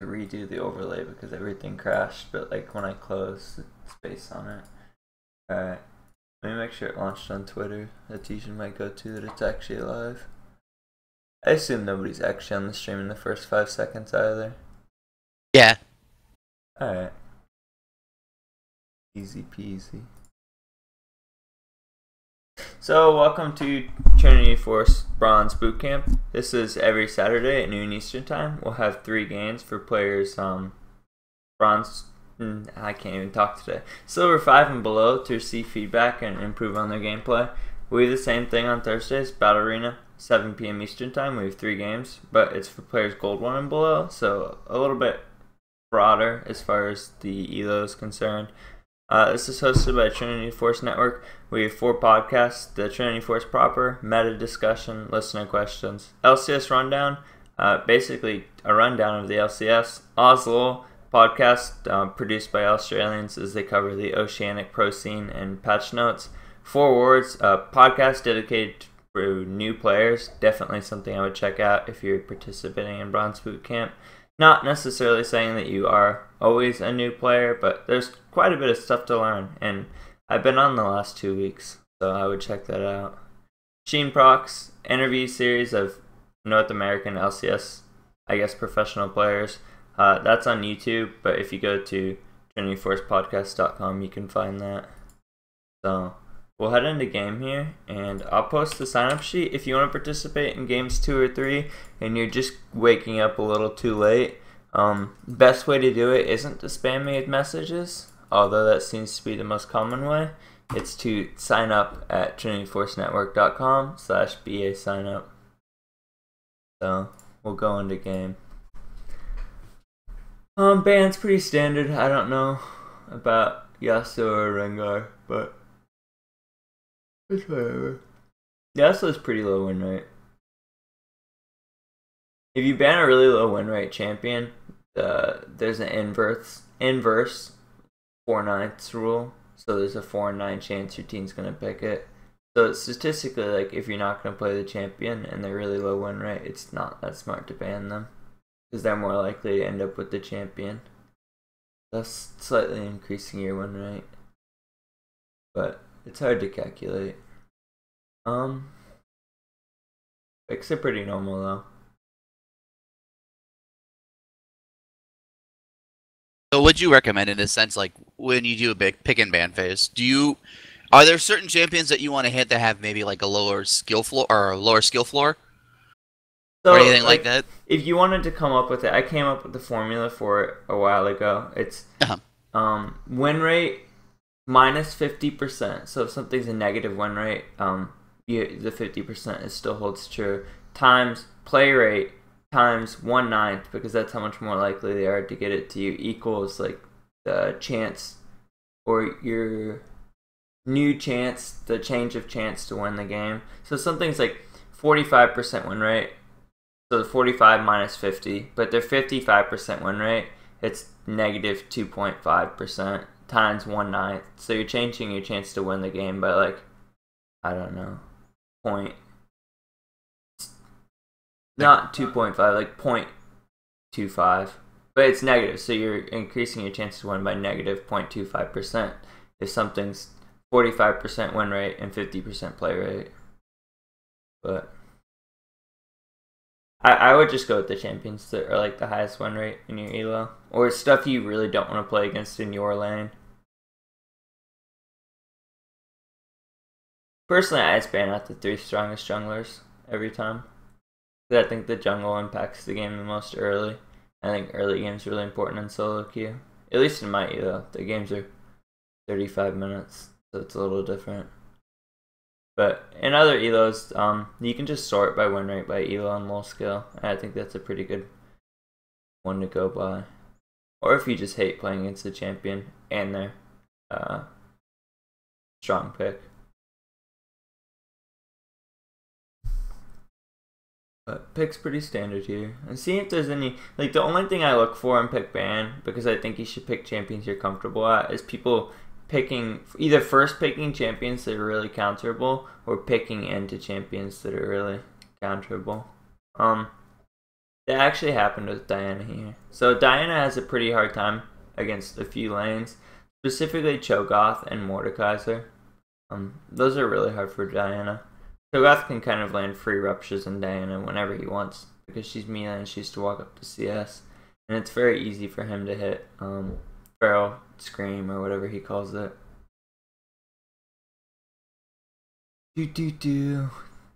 to redo the overlay because everything crashed, but like when I closed, it's space on it. Alright. Let me make sure it launched on Twitter. Attention might go to that it's actually live. I assume nobody's actually on the stream in the first 5 seconds either. Yeah. Alright. Easy peasy. So, welcome to Trinity Force Bronze Bootcamp. This is every Saturday at noon Eastern Time. We'll have 3 games for players Bronze, I can't even talk today. Silver 5 and below to receive feedback and improve on their gameplay. We do the same thing on Thursdays, Battle Arena, 7 p.m. Eastern Time. We have 3 games, but it's for players Gold 1 and below, so a little bit broader as far as the ELO is concerned. This is hosted by Trinity Force Network. We have 4 podcasts: the Trinity Force proper, meta discussion, listener questions, LCS rundown, basically a rundown of the LCS, Oslo podcast produced by Australians as they cover the Oceanic Pro scene and patch notes. 4 Words, a podcast dedicated to new players, definitely something I would check out if you're participating in Bronze Bootcamp. Not necessarily saying that you are always a new player, but there's quite a bit of stuff to learn, and I've been on the last 2 weeks, so I would check that out. Sheen Procs, interview series of North American LCS, I guess professional players. That's on YouTube, but if you go to trinityforcepodcast.com, you can find that. So we'll head into game here, and I'll post the sign-up sheet if you want to participate in games 2 or 3, and you're just waking up a little too late. Best way to do it isn't to spam me with messages, although that seems to be the most common way. It's to sign up at trinityforcenetwork.com/BA signup. So we'll go into game. Band's pretty standard. I don't know about Yasuo or Rengar, but it's whatever. Yasuo's pretty low win rate. If you ban a really low win rate champion, there's an inverse 4/9 rule. So there's a 4 in 9 chance your team's gonna pick it. So it's statistically, like, if you're not gonna play the champion and they're really low win rate, it's not that smart to ban them, because they're more likely to end up with the champion, thus slightly increasing your win rate. But it's hard to calculate. Picks are pretty normal though. So would you recommend, in a sense, like when you do a big pick and ban phase, are there certain champions that you want to hit that have maybe like a lower skill floor or a lower skill floor? So, or anything like that? If you wanted to come up with it, I came up with the formula for it a while ago. It's win rate minus 50%. So if something's a negative win rate, the 50% still holds true, times play rate times 1/9, because that's how much more likely they are to get it to you, equals like the chance, or your new chance, the change of chance to win the game. So something's like 45% win rate, so 45 minus 50, but they're 55% win rate, it's negative 2.5% times 1/9. So you're changing your chance to win the game by, like, I don't know, not 2.5, like 0.25, but it's negative, so you're increasing your chance to win by negative 0.25% if something's 45% win rate and 50% play rate. But I would just go with the champions that are like the highest win rate in your elo, or stuff you really don't want to play against in your lane. Personally, I just ban out the 3 strongest junglers every time, because I think the jungle impacts the game the most early. I think early game's really important in solo queue. At least in my elo, the games are 35 minutes, so it's a little different. But in other elos, you can just sort by win rate by elo and low skill. I think that's a pretty good one to go by. Or if you just hate playing against the champion and their strong pick. But pick's pretty standard here. And see if there's any, like, the only thing I look for in pick ban, because I think you should pick champions you're comfortable at, is people picking, either first picking champions that are really counterable, or picking into champions that are really counterable. That actually happened with Diana here. So Diana has a pretty hard time against a few lanes, specifically Cho'Gath and Mordekaiser. Those are really hard for Diana. Cho'Gath can kind of land free ruptures in Diana whenever he wants, because she's melee and she used to walk up to CS. And it's very easy for him to hit Feral Scream or whatever he calls it.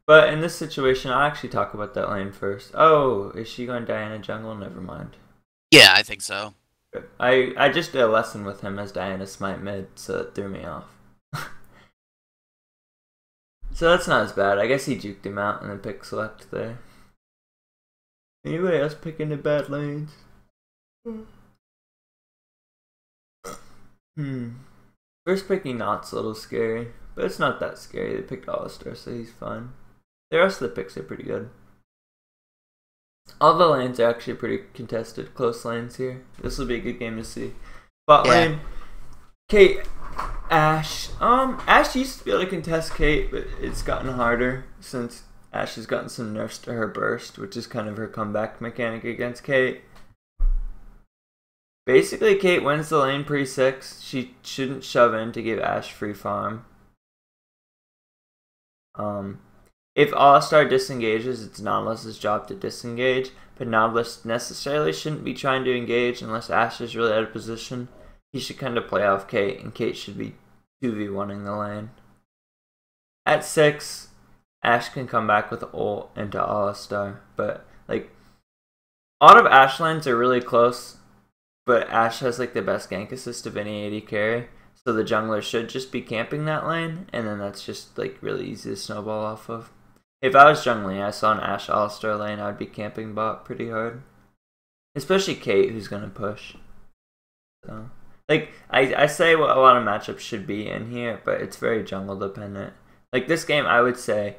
But in this situation, I'll actually talk about that lane first. Oh, is she going Diana jungle? Never mind. Yeah, I think so. I just did a lesson with him as Diana smite mid, so it threw me off. So that's not as bad. I guess he juked him out and then pick select there. Anybody else picking the bad lanes? First picking Not's a little scary, but it's not that scary. They picked Alistar, so he's fine. The rest of the picks are pretty good. All the lanes are actually pretty contested, close lanes here. This will be a good game to see. Bot lane, Kate, Ashe. Ashe used to be able to contest Kate, but it's gotten harder since Ashe has gotten some nerfs to her burst, which is kind of her comeback mechanic against Kate. Basically, Kate wins the lane pre-6. She shouldn't shove in to give Ashe free farm. If Alistar disengages, it's Nautilus's job to disengage, but Nautilus necessarily shouldn't be trying to engage unless Ashe is really out of position. He should kind of play off Kate, and Kate should be 2v1ing the lane. At 6, Ashe can come back with ult into Alistar, but like, a lot of Ashe lanes are really close, but Ashe has like the best gank assist of any AD carry, so the jungler should just be camping that lane, and then that's just like really easy to snowball off of. If I was jungling, I saw an Ashe Alistar lane, I'd be camping bot pretty hard. Especially Kate, who's gonna push. So, like, I say what a lot of matchups should be in here, but it's very jungle dependent. Like this game, I would say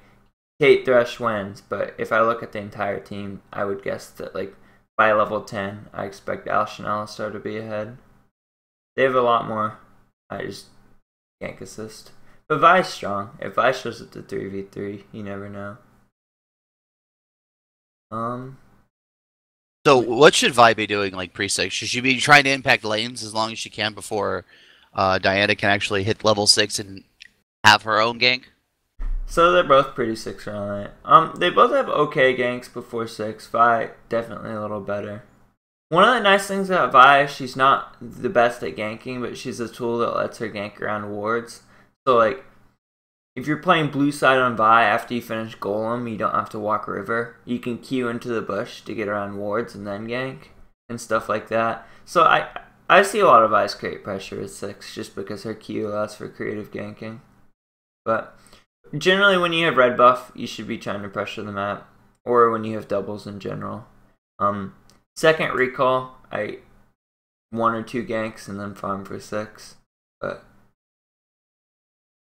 Kate Thresh wins, but if I look at the entire team, I would guess that like by level 10, I expect Ashe and Alistar to be ahead. They have a lot more. I just gank assist. But Vi's strong. If Vi shows up to 3v3, you never know. So what should Vi be doing like pre-6? Should she be trying to impact lanes as long as she can before Diana can actually hit level 6 and have her own gank? So they're both pretty 6 around it. They both have okay ganks before 6. Vi definitely a little better. One of the nice things about Vi, she's not the best at ganking, but she's a tool that lets her gank around wards. So like, if you're playing blue side on Vi after you finish Golem, you don't have to walk river. You can queue into the bush to get around wards and then gank and stuff like that. So I see a lot of Vi's create pressure at 6 just because her Q allows for creative ganking. But generally when you have red buff, you should be trying to pressure the map, or when you have doubles in general. Second recall, I 1 or 2 ganks and then farm for 6. But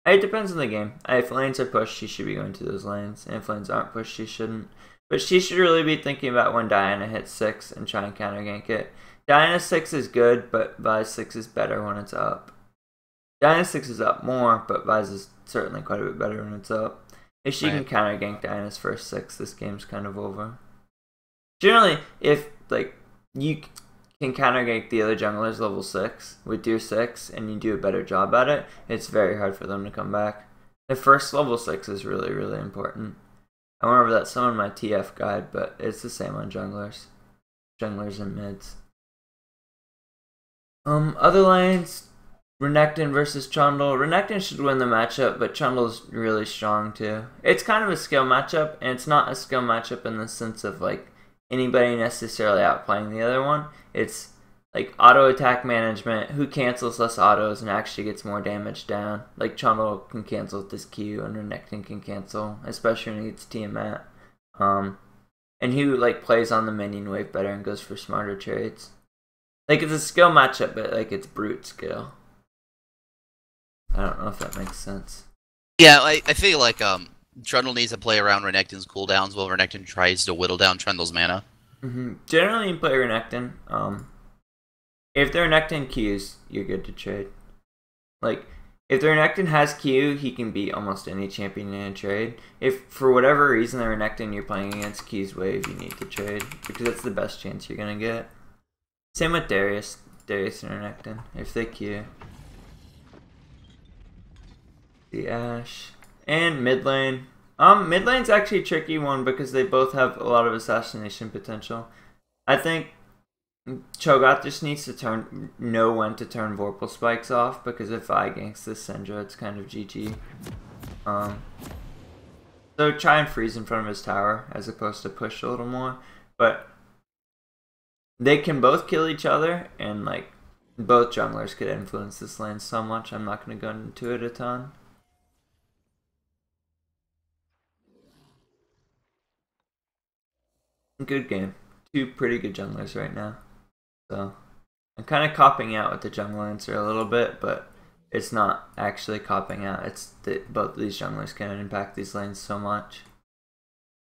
it depends on the game. If lanes are pushed, she should be going to those lanes. And if lanes aren't pushed, she shouldn't. But she should really be thinking about when Diana hits 6 and try and counter gank it. Diana 6 is good, but Vi's 6 is better when it's up. Diana 6 is up more, but Vi's is certainly quite a bit better when it's up. If she can counter gank Diana's first 6, this game's kind of over. Generally, if like you can counter gank the other jungler's level 6 with your 6 and you do a better job at it, it's very hard for them to come back. The first level 6 is really, really important. I remember that some in my TF guide, but it's the same on junglers. Junglers and mids. Other lanes, Renekton versus Trundle. Renekton should win the matchup, but Trundle's really strong too. It's kind of a skill matchup, and it's not a skill matchup in the sense of like anybody necessarily outplaying the other one. It's like auto attack management, who cancels less autos and actually gets more damage down. Like Trundle can cancel with this Q and Renekton can cancel, especially when he gets Tiamat. And who like plays on the minion wave better and goes for smarter trades. Like it's a skill matchup, but like it's brute skill. I don't know if that makes sense. Yeah, I feel like Trundle needs to play around Renekton's cooldowns while Renekton tries to whittle down Trundle's mana. Generally, you play Renekton. If they're Renekton Qs, you're good to trade. Like, If the Renekton has Q, he can beat almost any champion in a trade. If for whatever reason the Renekton you're playing against Q's wave, you need to trade because that's the best chance you're gonna get. Same with Darius and Renekton. If they Q, the Ashe and mid lane. Mid lane's actually a tricky one because they both have a lot of assassination potential. I think Cho'Gath just needs to know when to turn Vorpal spikes off, because if I ganks this Syndra, it's kind of GG. So try and freeze in front of his tower as opposed to push a little more. But they can both kill each other, and like both junglers could influence this lane so much. I'm not going to go into it a ton. Good game. Two pretty good junglers right now. So I'm kind of copping out with the jungle answer a little bit, but it's not actually copping out. It's that both of these junglers can impact these lanes so much.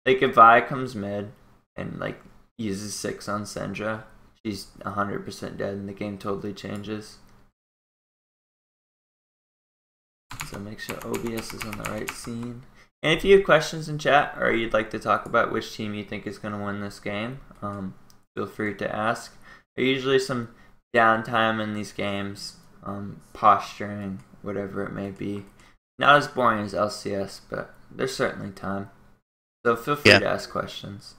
Like if Vi comes mid and like uses 6 on Syndra, she's 100% dead and the game totally changes. So make sure OBS is on the right scene. And if you have questions in chat or you'd like to talk about which team you think is going to win this game, feel free to ask. There's usually some downtime in these games, posturing, whatever it may be. Not as boring as LCS, but there's certainly time. So feel free to ask questions.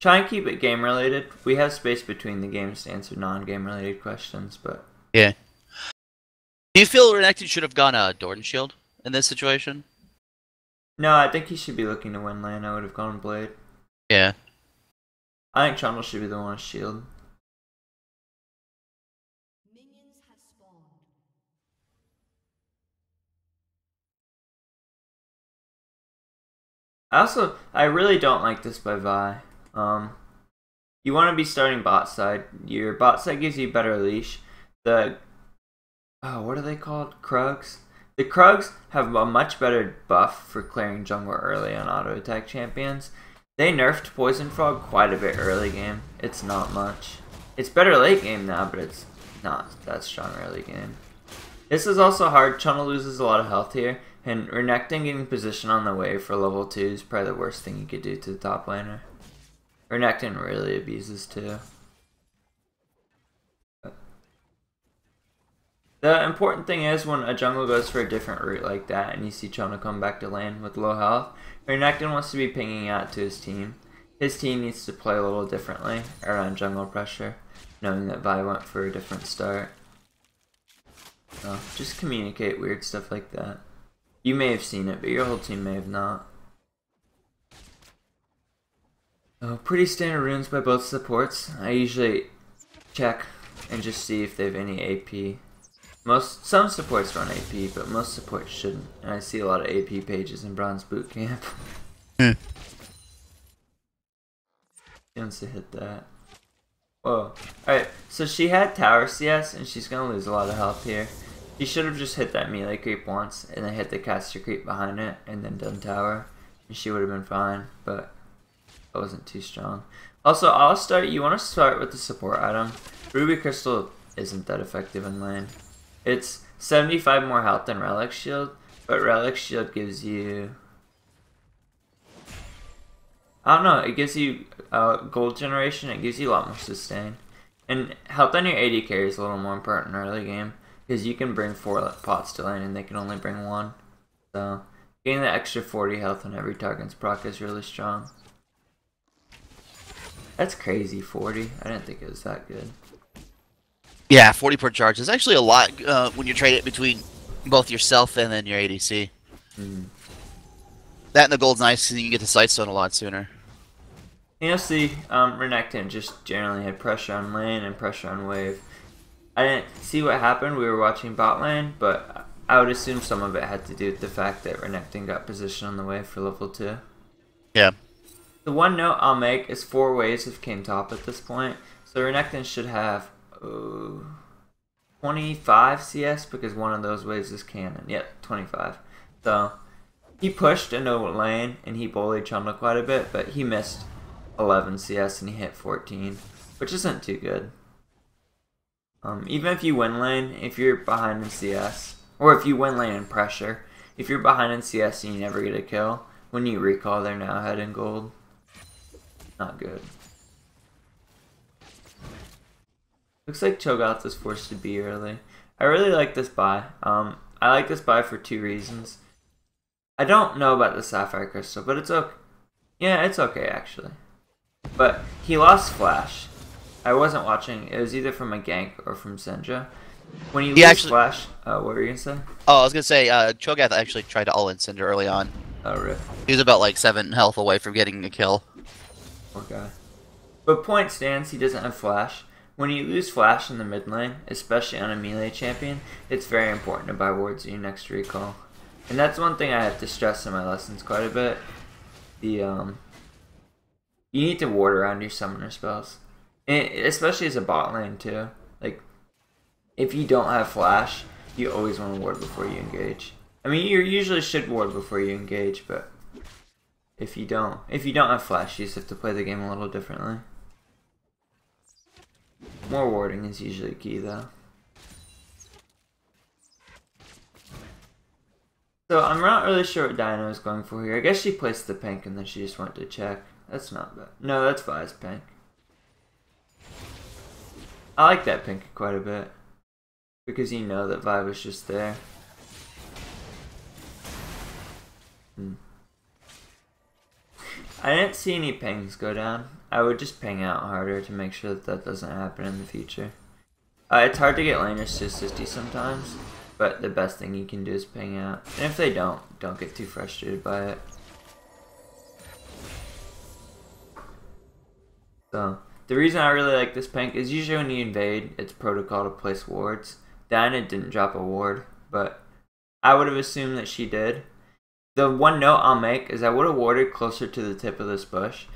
Try and keep it game related. We have space between the games to answer non-game related questions, but yeah. Do you feel Renekton should have gone Dordan Shield in this situation? No, I think he should be looking to win lane. I would have gone Blade. Yeah. I think Trundle should be the one with shield. Minions have spawned. I really don't like this by Vi. You want to be starting bot side. Your bot side gives you better leash. What are they called? Krugs? The Krugs have a much better buff for clearing jungle early on auto attack champions. They nerfed Poison Frog quite a bit early game. It's not much. It's better late game now, but it's not that strong early game. This is also hard. Channel loses a lot of health here, and Renekton getting position on the wave for level 2 is probably the worst thing you could do to the top laner. Renekton really abuses too. The important thing is when a jungle goes for a different route like that and you see Chona come back to lane with low health, Renekton wants to be pinging out to his team. His team needs to play a little differently around jungle pressure, knowing that Vi went for a different start. So just communicate weird stuff like that. You may have seen it, but your whole team may have not. Oh, pretty standard runes by both supports. I usually check and just see if they have any AP. Some supports run AP, but most supports shouldn't. And I see a lot of AP pages in Bronze Bootcamp. He wants to hit that. Whoa. Alright, so she had tower CS, and she's going to lose a lot of health here. She should have just hit that melee creep once, and then hit the caster creep behind it, and then done tower. And she would have been fine, but it wasn't too strong. Also, you want to start with the support item. Ruby Crystal isn't that effective in lane. It's 75 more health than Relic Shield, but Relic Shield gives you... I don't know, it gives you gold generation, it gives you a lot more sustain. And health on your AD carry is a little more important early game, because you can bring 4 pots to lane and they can only bring 1. So, getting the extra 40 health on every target's proc is really strong. That's crazy, 40. I didn't think it was that good. Yeah, 40 per charge is actually a lot when you trade it between both yourself and then your ADC. That and the gold's nice because you can get to Sightstone a lot sooner. You'll see, Renekton just generally had pressure on lane and pressure on wave. I didn't see what happened, we were watching bot lane, but I would assume some of it had to do with the fact that Renekton got position on the wave for level 2. Yeah. The one note I'll make is 4 waves have came top at this point, so Renekton should have 25 CS because one of those waves is cannon. Yep, 25. So he pushed into lane and he bullied Chundle quite a bit, but he missed 11 CS and he hit 14, which isn't too good. Even if you win lane, if you're behind in CS Or if you win lane in pressure. If you're behind in CS and you never get a kill, when you recall, they're now ahead in gold. Not good. Looks like Cho'Gath is forced to B early. I really like this buy. I like this buy for 2 reasons. I don't know about the Sapphire Crystal, but it's okay. Yeah, it's okay actually. But he lost Flash. I wasn't watching. It was either from a gank or from Senja. When you lose Flash, what were you gonna say? Oh, I was gonna say, Cho'Gath actually tried to all-in Cinder early on. Oh, rip. He was about like 7 health away from getting a kill. Poor guy. But point stands, he doesn't have Flash. When you lose Flash in the mid lane, especially on a melee champion, it's very important to buy wards in your next recall. And that's one thing I have to stress in my lessons quite a bit. You need to ward around your summoner spells. And especially as a bot lane too. Like, if you don't have Flash, you always want to ward before you engage. I mean, you usually should ward before you engage, but if you don't have Flash, you just have to play the game a little differently. More warding is usually key though. So I'm not really sure what Diana is going for here. I guess she placed the pink and then she just went to check. That's not bad. No, that's Vi's pink. I like that pink quite a bit. Because you know that Vi was just there. I didn't see any pings go down. I would just ping out harder to make sure that that doesn't happen in the future. It's hard to get laners to assist you sometimes, but the best thing you can do is ping out. And if they don't get too frustrated by it. So, the reason I really like this pink is usually when you invade, it's protocol to place wards. Diana didn't drop a ward, but I would have assumed that she did. The one note I'll make is I would have warded closer to the tip of this bush.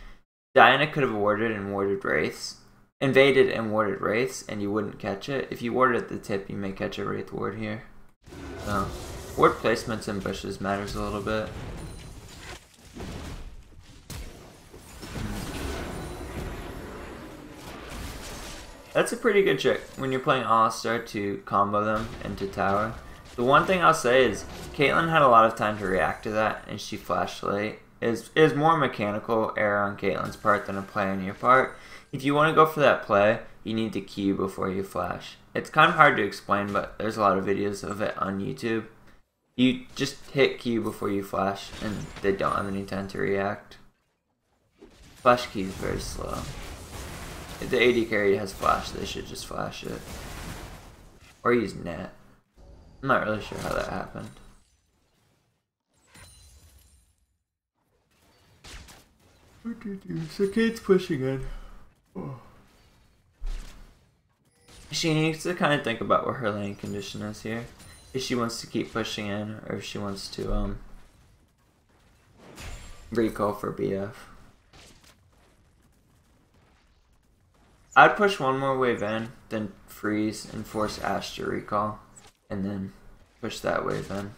Diana could have warded and warded wraiths. Invaded and warded wraiths, and you wouldn't catch it. If you warded at the tip, you may catch a wraith ward here. So, ward placements in bushes matters a little bit. That's a pretty good trick when you're playing All-Star to combo them into tower. The one thing I'll say is Caitlyn had a lot of time to react to that and she flashed late. It is more mechanical error on Caitlyn's part than a play on your part. If you want to go for that play, you need to Q before you flash. It's kind of hard to explain, but there's a lot of videos of it on YouTube. You just hit Q before you flash and they don't have any time to react. Flash Q is very slow. If the AD carry has flash, they should just flash it. Or use net. I'm not really sure how that happened. So Kate's pushing in. Oh. She needs to kind of think about what her lane condition is here. If she wants to keep pushing in, or if she wants to recall for BF. I'd push one more wave in, then freeze and force Ashe to recall, and then push that wave in.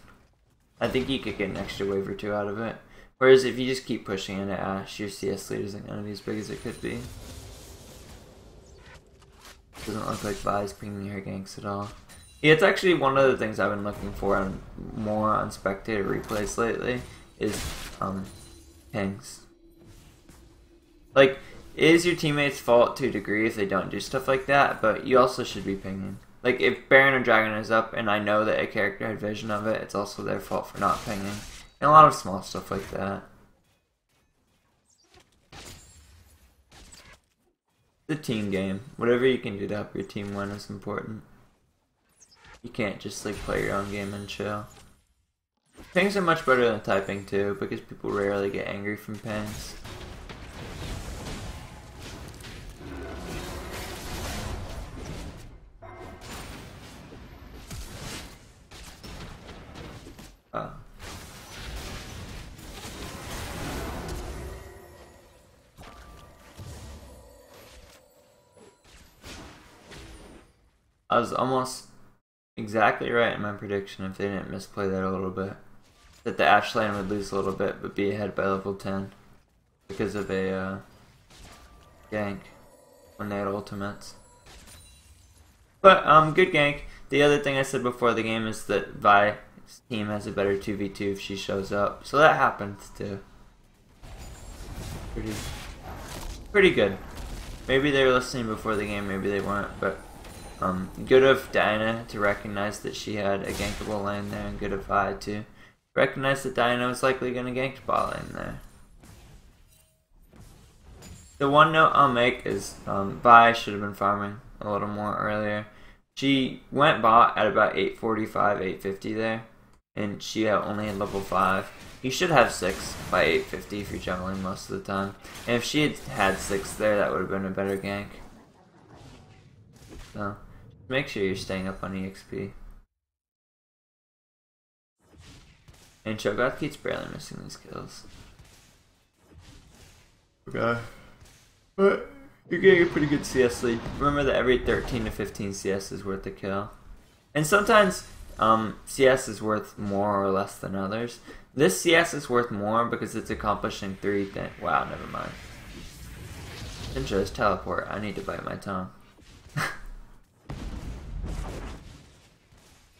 I think you could get an extra wave or 2 out of it. Whereas if you just keep pushing into Ashe, your CS lead isn't going to be as big as it could be. Doesn't look like Vi's pinging her ganks at all. Yeah, it's actually one of the things I've been looking for more on spectator replays lately, is pings. Like, it is your teammates' fault to a degree if they don't do stuff like that, but you also should be pinging. Like, if Baron or Dragon is up and I know that a character had vision of it, it's also their fault for not pinging. And a lot of small stuff like that. The team game. Whatever you can do to help your team win is important. You can't just like play your own game and chill. Pings are much better than typing too, because people rarely get angry from pings. I was almost exactly right in my prediction if they didn't misplay that a little bit. That the Ashe lane would lose a little bit but be ahead by level 10 because of a gank when they had ultimates. But good gank. The other thing I said before the game is that Vi's team has a better 2v2 if she shows up. So that happens too. Pretty good. Maybe they were listening before the game, maybe they weren't, but good of Diana to recognize that she had a gankable lane there, and good of Vi to recognize that Diana was likely going to gank bot lane there. The one note I'll make is Vi should have been farming a little more earlier. She went bot at about 845, 850 there, and she only had level 5. You should have 6 by 850 if you're jungling most of the time. And if she had 6 there, that would have been a better gank. So, make sure you're staying up on EXP. And Cho'Gath keeps barely missing these kills. Okay. But you're getting a pretty good CS lead. Remember that every 13 to 15 CS is worth a kill. And sometimes CS is worth more or less than others. This CS is worth more because it's accomplishing 3 things. Wow, never mind. Intros teleport. I need to bite my tongue.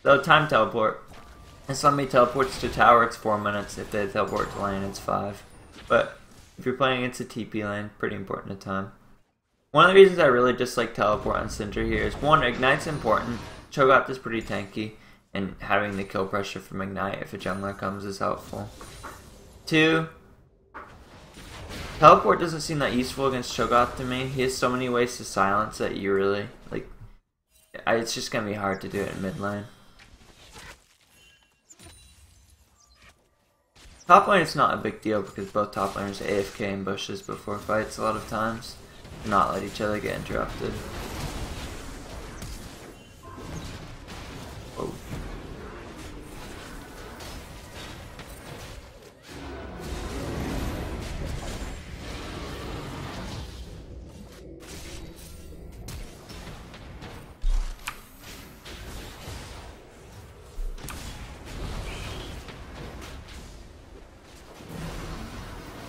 So, time teleport. If somebody teleports to tower, it's 4 minutes. If they teleport to lane, it's 5. But if you're playing against a TP lane, pretty important to time. One of the reasons I really dislike teleport on Syndra here is 1, Ignite's important. Cho'Gath is pretty tanky, and having the kill pressure from Ignite if a jungler comes is helpful. 2, teleport doesn't seem that useful against Cho'Gath to me. He has so many ways to silence that you really, like, it's just going to be hard to do it in mid lane. Top lane it's not a big deal because both top laners AFK in bushes before fights a lot of times. Not let each other get interrupted. Whoa.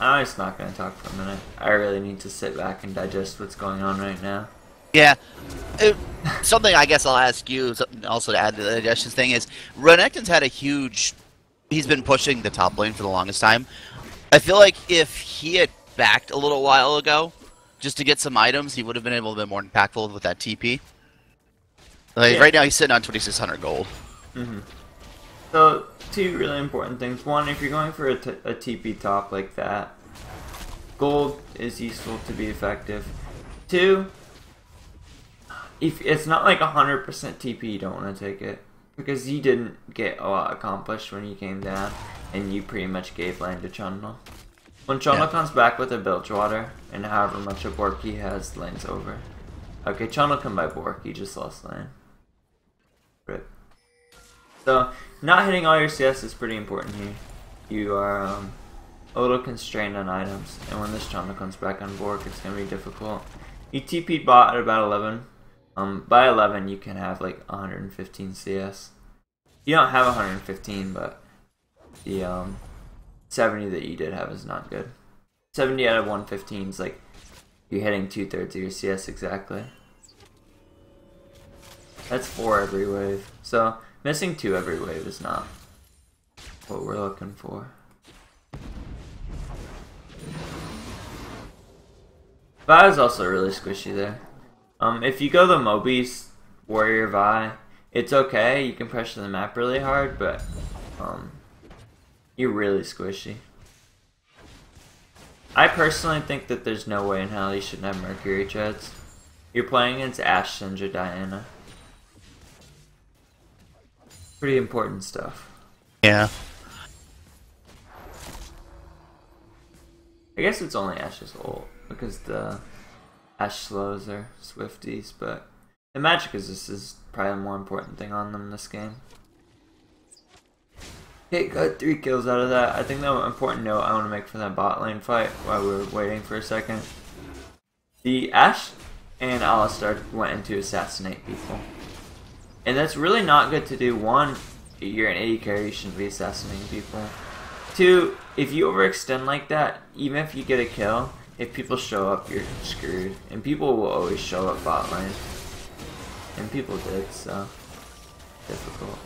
I'm just not going to talk for a minute. I really need to sit back and digest what's going on right now. Yeah. Something I guess I'll ask you also to add to the digestion thing is Renekton's had a huge... He's been pushing the top lane for the longest time. I feel like if he had backed a little while ago, just to get some items, he would have been able to be more impactful with that TP. Like, yeah. Right now he's sitting on 2,600 gold. Mm-hmm. So, 2 really important things. 1, if you're going for a TP top like that, gold is useful to be effective. 2, if it's not like 100% TP, you don't want to take it. Because you didn't get a lot accomplished when you came down, and you pretty much gave lane to Chundle. When Chundle comes back with a Bilgewater, and however much a Bork he has, lane's over. Okay, Chundle can buy Bork, he just lost lane. Rip. So, not hitting all your CS is pretty important here. You are a little constrained on items, and when this Chundle comes back on Bork, it's going to be difficult. You TP'd bot at about 11. By 11, you can have like 115 CS. You don't have 115, but the 70 that you did have is not good. 70 out of 115 is like you're hitting 2/3 of your CS exactly. That's 4 every wave. So, missing 2 every wave is not what we're looking for. Vi is also really squishy there. If you go the Moby's Warrior Vi, it's okay, you can pressure the map really hard, but you're really squishy. I personally think that there's no way in hell you shouldn't have Mercury Treads. You're playing against Ashe, Syndra, Diana. Pretty important stuff. Yeah. I guess it's only Ashe's ult, because the Ashe slows are Swifties, but the magic is probably the more important thing on them this game. Okay, got 3 kills out of that. I think the important note I want to make for that bot lane fight while we're waiting for a second. The Ashe and Alistar went in to assassinate people. And that's really not good to do. 1, you're an AD carry, you shouldn't be assassinating people. 2, if you overextend like that, even if you get a kill, if people show up, you're screwed. And people will always show up bot lane. And people did, so. difficult.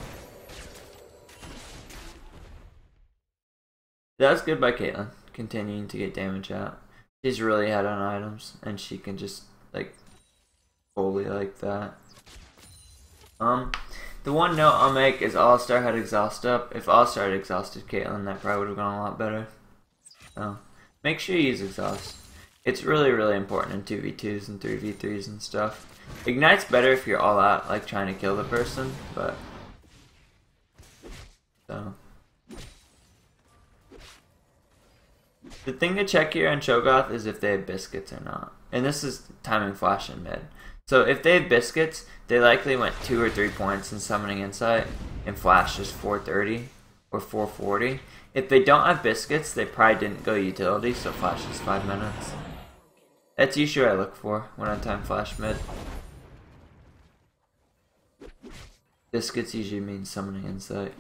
That's good by Caitlyn, continuing to get damage out. She's really ahead on items, and she can just, like, fully like that. The one note I'll make is All-Star had exhaust up. If All-Star had exhausted Caitlyn, that probably would have gone a lot better. So, make sure you use exhaust. It's really, really important in 2v2s and 3v3s and stuff. Ignite's better if you're all out, like trying to kill the person, but... So... The thing to check here on Cho'Gath is if they have biscuits or not. And this is timing flash in mid. So if they have biscuits, they likely went 2 or 3 points in summoning insight, and flash is 430 or 440. If they don't have biscuits, they probably didn't go utility, so flash is 5 minutes. That's usually what I look for when I time flash mid. Biscuits usually mean summoning insight.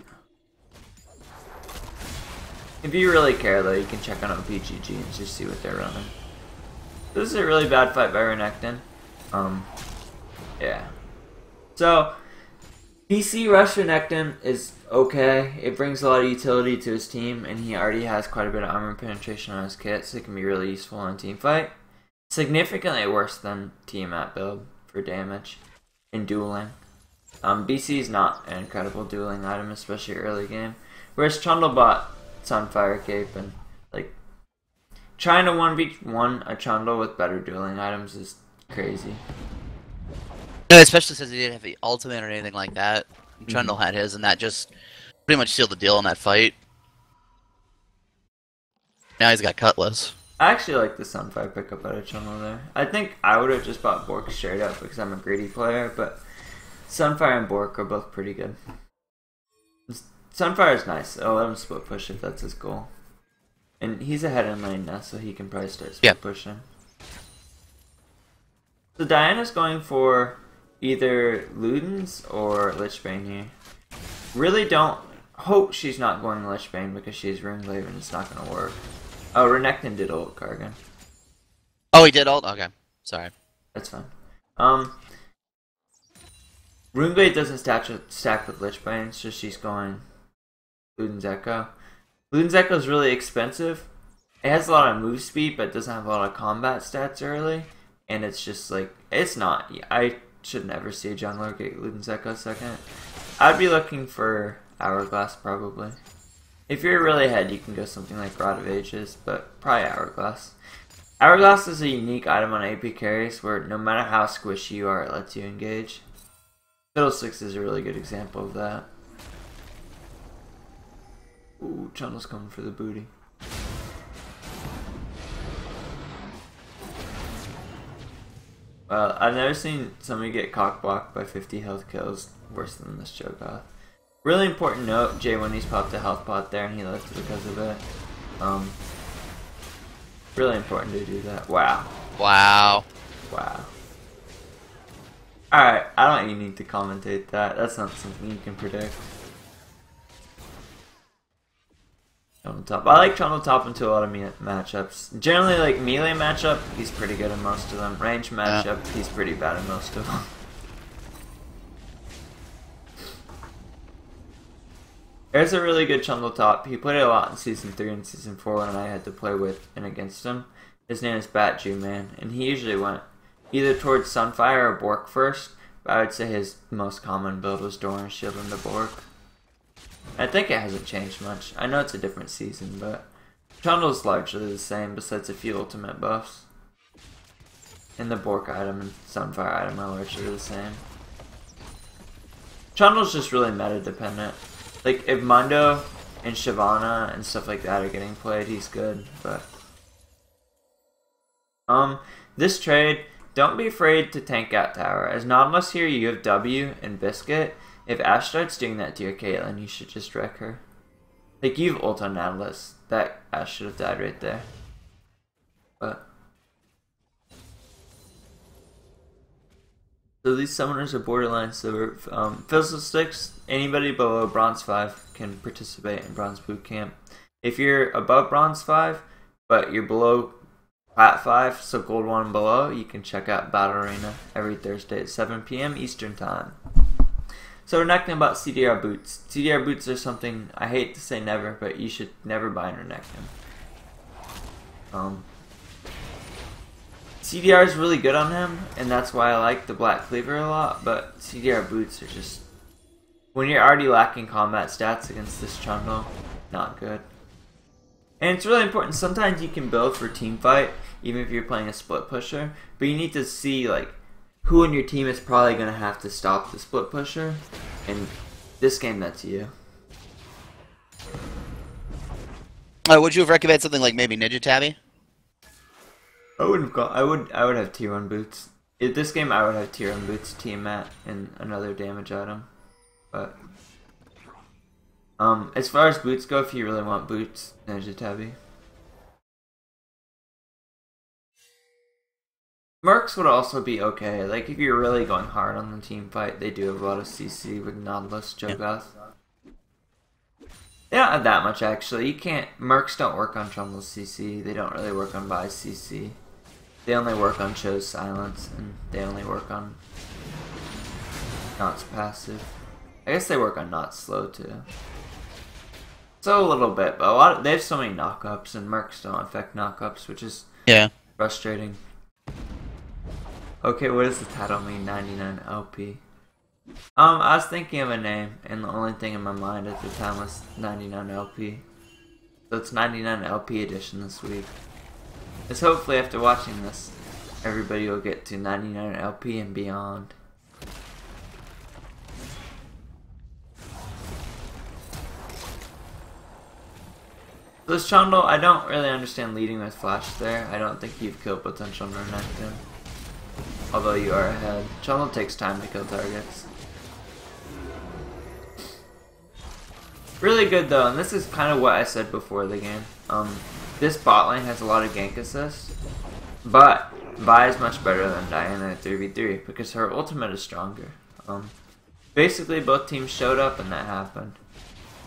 If you really care though, you can check on OPGG and just see what they're running. This is a really bad fight by Renekton. Yeah. So, BC Rush Renekton is okay. It brings a lot of utility to his team, and he already has quite a bit of armor penetration on his kit, so it can be really useful in a team fight. Significantly worse than Tiamat build for damage in dueling. BC is not an incredible dueling item, especially early game. Whereas Trundle bought Sunfire Cape, and like trying to 1v1 a Trundle with better dueling items is crazy. No, especially since he didn't have the ultimate or anything like that. Trundle had his, and that just pretty much sealed the deal in that fight. Now he's got Cutlass. I actually like the Sunfire pickup out of Trundle there. I think I would have just bought Bork straight up because I'm a greedy player, but Sunfire and Bork are both pretty good. Sunfire is nice. I'll let him split push if that's his goal. And he's ahead in lane now, so he can probably start split pushing. So Diana's going for either Ludens or Lichbane here. Really don't hope she's not going Lichbane because she's Runeglaive and it's not going to work. Oh, Renekton did ult Cargen. Oh, he did ult? Okay. Sorry. That's fine. Runeglaive doesn't stack with Lichbane, so she's going Luden's Echo. Luden's Echo is really expensive. It has a lot of move speed, but it doesn't have a lot of combat stats early. And it's just like, it's not. I should never see a jungler get Luden's Echo second. I'd be looking for Hourglass probably. If you're really ahead, you can go something like Rod of Ages, but probably Hourglass. Hourglass is a unique item on AP carries where no matter how squishy you are, it lets you engage. Fiddlesticks is a really good example of that. Ooh, Trundle's coming for the booty. Well, I've never seen somebody get cockblocked by 50 health kills worse than this Cho'Gath. Really important note, J1's popped a health pot there and he left because of it. Really important to do that. Wow. Wow. Wow. Alright, I don't even need to commentate that. That's not something you can predict. Trundle top. I like Trundle top into a lot of matchups. Generally, like melee matchup, he's pretty good in most of them. Range matchup, he's pretty bad in most of them. There's a really good Trundle top. He played it a lot in Season 3 and Season 4 when I had to play with and against him. His name is Batju Man, and he usually went either towards Sunfire or Bork first, but I would say his most common build was Doran Shield into Bork. I think it hasn't changed much. I know it's a different season, but Trundle's largely the same besides a few ultimate buffs. And the Bork item and Sunfire item are largely the same. Trundle's just really meta dependent. Like if Mundo and Shyvana and stuff like that are getting played, he's good, but this trade, don't be afraid to tank out tower. As Nautilus here, you have W and Biscuit. If Ashe starts doing that to your Caitlyn, you should just wreck her. Like, you have ult on Nautilus. That Ashe should have died right there. But so these summoners are borderline silver. Fiddlesticks, anybody below Bronze 5 can participate in Bronze Bootcamp. If you're above Bronze 5, but you're below Plat 5, so Gold 1 and below, you can check out Battle Arena every Thursday at 7 PM Eastern Time. So Renekton about CDR boots. CDR boots are something, I hate to say never, but you should never buy in Renekton. CDR is really good on him, and that's why I like the Black Cleaver a lot, but CDR boots are just, when you're already lacking combat stats against this Trundle, not good. And it's really important, sometimes you can build for team fight, even if you're playing a split pusher, but you need to see like who in your team is probably going to have to stop the split pusher, and this game that's you. Would you have recommended something like maybe Ninja Tabby? I wouldn't have gone, I would have tier 1 boots. In this game I would have tier 1 boots, Tiamat, and another damage item. But as far as boots go, if you really want boots, Ninja Tabby. Mercs would also be okay. Like if you're really going hard on the team fight, they do have a lot of CC with Nautilus, Cho'Gath. They don't have that much actually. You can't. Mercs don't work on Trundle's CC. They don't really work on Vi's CC. They only work on Cho's silence, and they only work on Not's passive. I guess they work on Not's slow too. So a little bit, but a lot. They have so many knockups, and Mercs don't affect knockups, which is frustrating. Okay, what does the title mean? 99 LP. I was thinking of a name, and the only thing in my mind at the time was 99 LP. So it's 99 LP edition this week. Because hopefully after watching this, everybody will get to 99 LP and beyond. This Trundle, I don't really understand leading with Flash there. I don't think you've killed potential Renekton. Although you are ahead. Trundle takes time to kill targets. Really good though, and this is kind of what I said before the game. This bot lane has a lot of gank assist, but Vi is much better than Diana at 3v3 because her ultimate is stronger. Basically both teams showed up and that happened.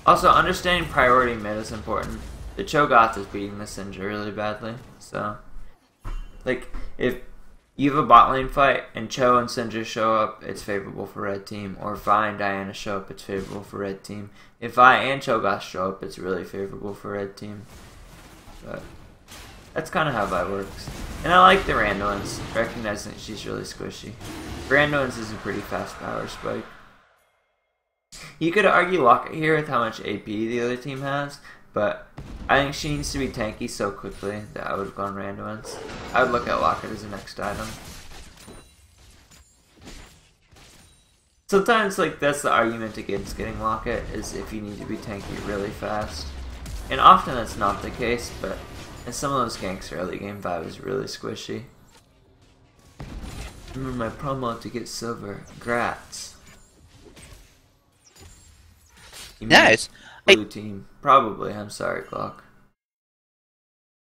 Also, understanding priority mid is important. The Cho'Gath is beating the Syndra really badly, so like if you have a bot lane fight and Cho and Syndra show up, it's favorable for red team. Or if Vi and Diana show up, it's favorable for red team. If Vi and Cho'Gath show up, it's really favorable for red team. But that's kind of how Vi works. And I like the Randuin's, recognizing that she's really squishy. Randuin's is a pretty fast power spike. You could argue Locket here with how much AP the other team has, but I think she needs to be tanky so quickly that I would have gone Randuin's. I would look at Locket as the next item. Sometimes like that's the argument against getting Locket, is if you need to be tanky really fast. And often that's not the case, but in some of those ganks early game, Vi was really squishy. Remember my promo to get silver. Grats. Nice. Blue team. Probably. I'm sorry, Clock.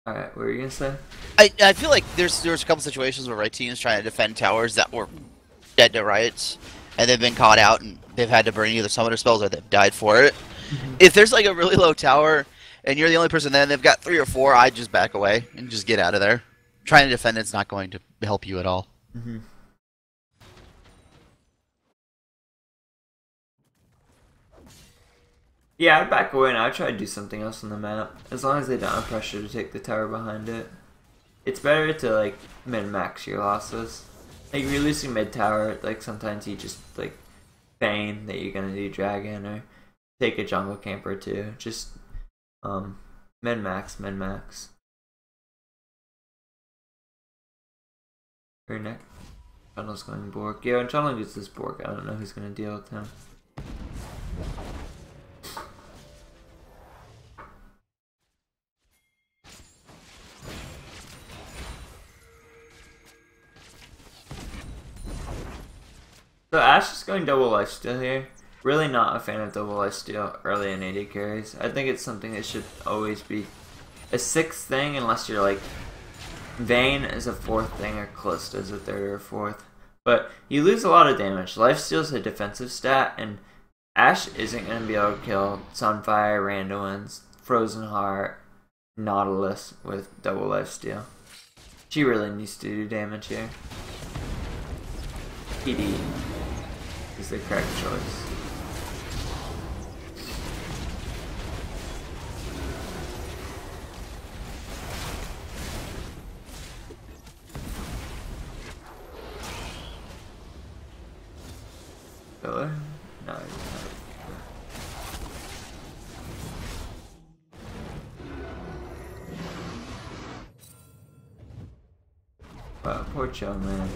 Alright, what were you gonna say? I feel like there's a couple situations where right teams trying to defend towers that were dead to rights, and they've been caught out and they've had to burn either summoner spells or they've died for it. If there's like a really low tower and you're the only person there and they've got 3 or 4, I'd just back away and just get out of there. Trying to defend it's not going to help you at all. Yeah, I'd back away and I'd try to do something else on the map. As long as they don't have pressure to take the tower behind it. It's better to like min-max your losses. Like if you're losing mid tower, like sometimes you just like feign that you're gonna do dragon or take a jungle camper too. Just min-max. Very next. Trundle's going Bork. Yeah, when Trundle gets this Bork, I don't know who's gonna deal with him. So Ashe is going double lifesteal here. Really not a fan of double lifesteal early in AD carries. I think it's something that should always be a 6th thing unless you're like Vayne is a 4th thing or Callisto is a 3rd or 4th. But you lose a lot of damage. Lifesteal is a defensive stat and Ashe isn't going to be able to kill Sunfire, Randuin's, Frozen Heart, Nautilus with double lifesteal. She really needs to do damage here. PD. is the correct choice. Filler? No, he's not. Wow, poor Cho, man.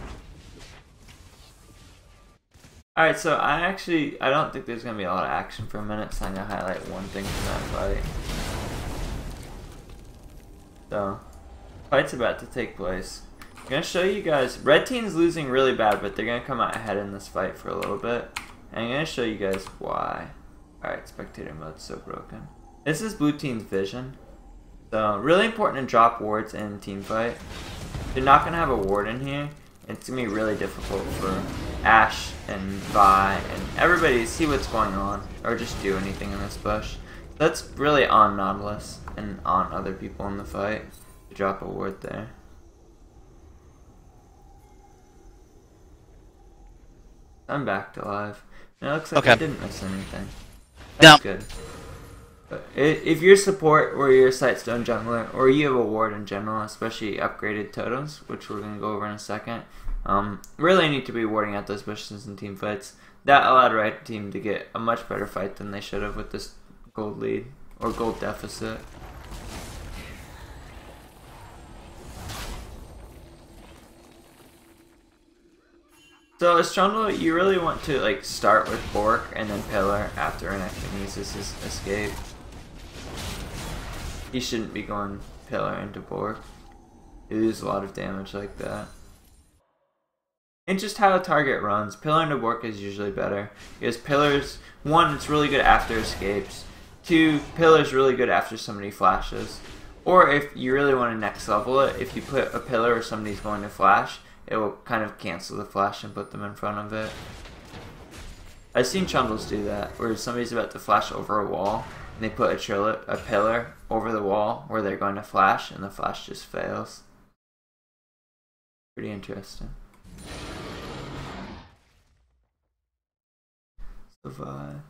Alright, so I don't think there's going to be a lot of action for a minute, so I'm going to highlight one thing from that fight. So, fight's about to take place. I'm going to show you guys, red team's losing really bad, but they're going to come out ahead in this fight for a little bit. And I'm going to show you guys why. Alright, spectator mode's so broken. This is blue team's vision. So, really important to drop wards in team fight. You're not going to have a ward in here. It's going to be really difficult for Ashe and Vi and everybody to see what's going on or just do anything in this bush. That's really on Nautilus and on other people in the fight to drop a ward there. I'm back to live. And it looks like I didn't miss anything. That's good. But if you're support or you're a Sightstone jungler or you have a ward in general, especially upgraded totems, which we're going to go over in a second, really need to be warding out those bushes in team fights. That allowed right team to get a much better fight than they should have with this gold lead or gold deficit. So as Trundle, you really want to like start with Bork and then Pillar after Renekton uses his escape. He shouldn't be going Pillar into Bork. You lose a lot of damage like that. And just how a target runs, Pillar into Bork is usually better. Because Pillar's, one, it's really good after escapes. Two, Pillar's really good after somebody flashes. Or if you really want to next level it, if you put a Pillar or somebody's going to flash, it will kind of cancel the flash and put them in front of it. I've seen Trundles do that, where somebody's about to flash over a wall, and they put a pillar over the wall where they're going to flash, and the flash just fails. Pretty interesting. Survive.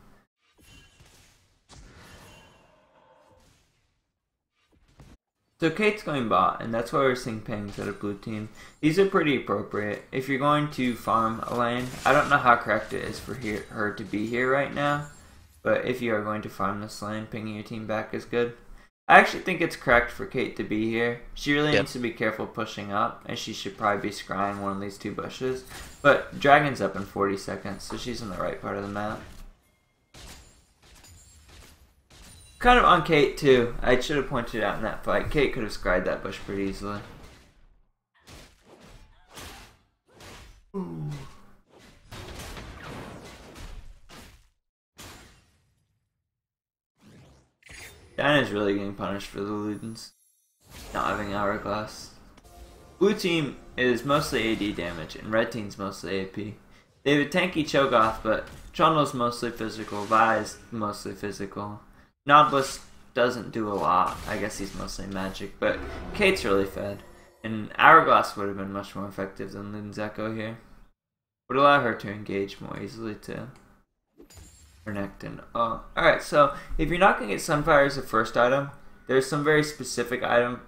So Kate's going bot, and that's why we're seeing pings out of blue team. These are pretty appropriate. If you're going to farm a lane, I don't know how correct it is for her to be here right now, but if you are going to farm this lane, pinging your team back is good. I actually think it's correct for Kate to be here. She really needs to be careful pushing up, and she should probably be scrying one of these two bushes. But Dragon's up in 40 seconds, so she's in the right part of the map. Kind of on Kate too. I should have pointed out in that fight. Kate could have scried that bush pretty easily. Ooh. Diana's really getting punished for the Ludens not having Hourglass. Blue team is mostly AD damage and red team's mostly AP. They have a tanky Cho'Gath, but Trundle's mostly physical, Vi's mostly physical. Nautilus doesn't do a lot. I guess he's mostly magic, but Kate's really fed. And Hourglass would have been much more effective than Luden's Echo here. Would allow her to engage more easily too. Renekton. Oh, alright, so if you're not going to get Sunfire as a first item, there's some very specific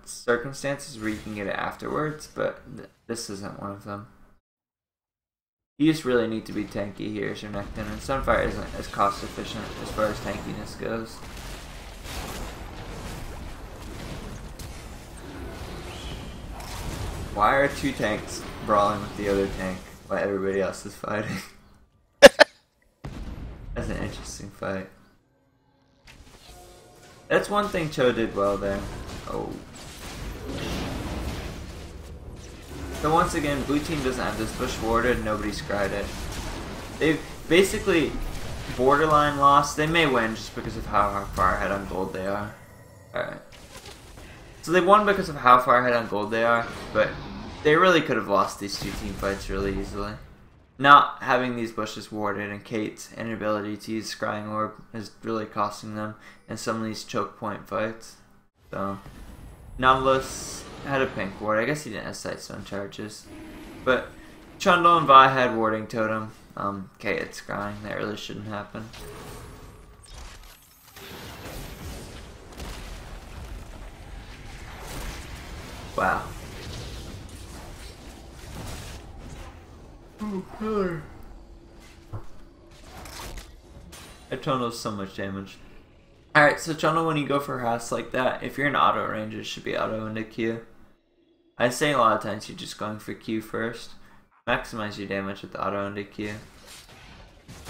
circumstances where you can get it afterwards, but this isn't one of them. You just really need to be tanky here as Renekton, and Sunfire isn't as cost efficient as far as tankiness goes. Why are two tanks brawling with the other tank while everybody else is fighting? That's an interesting fight. That's one thing Cho did well there. Oh. So once again, blue team doesn't have this bush warded, nobody scried it. They've basically borderline lost. They may win just because of how far ahead on gold they are. Alright. So they won because of how far ahead on gold they are, but they really could have lost these two team fights really easily. Not having these bushes warded and Kate's inability to use Scrying Orb is really costing them in some of these choke point fights. So, Nautilus had a pink ward. I guess he didn't have Sightstone charges. But Trundle and Vi had warding totem. Okay, it's crying. That really shouldn't happen. Wow. Oh, killer. That tunnel's so much damage. Alright, so tunnel, when you go for house like that, if you're in auto range, it should be auto into Q. I say a lot of times you're just going for Q first. Maximize your damage with the auto into Q.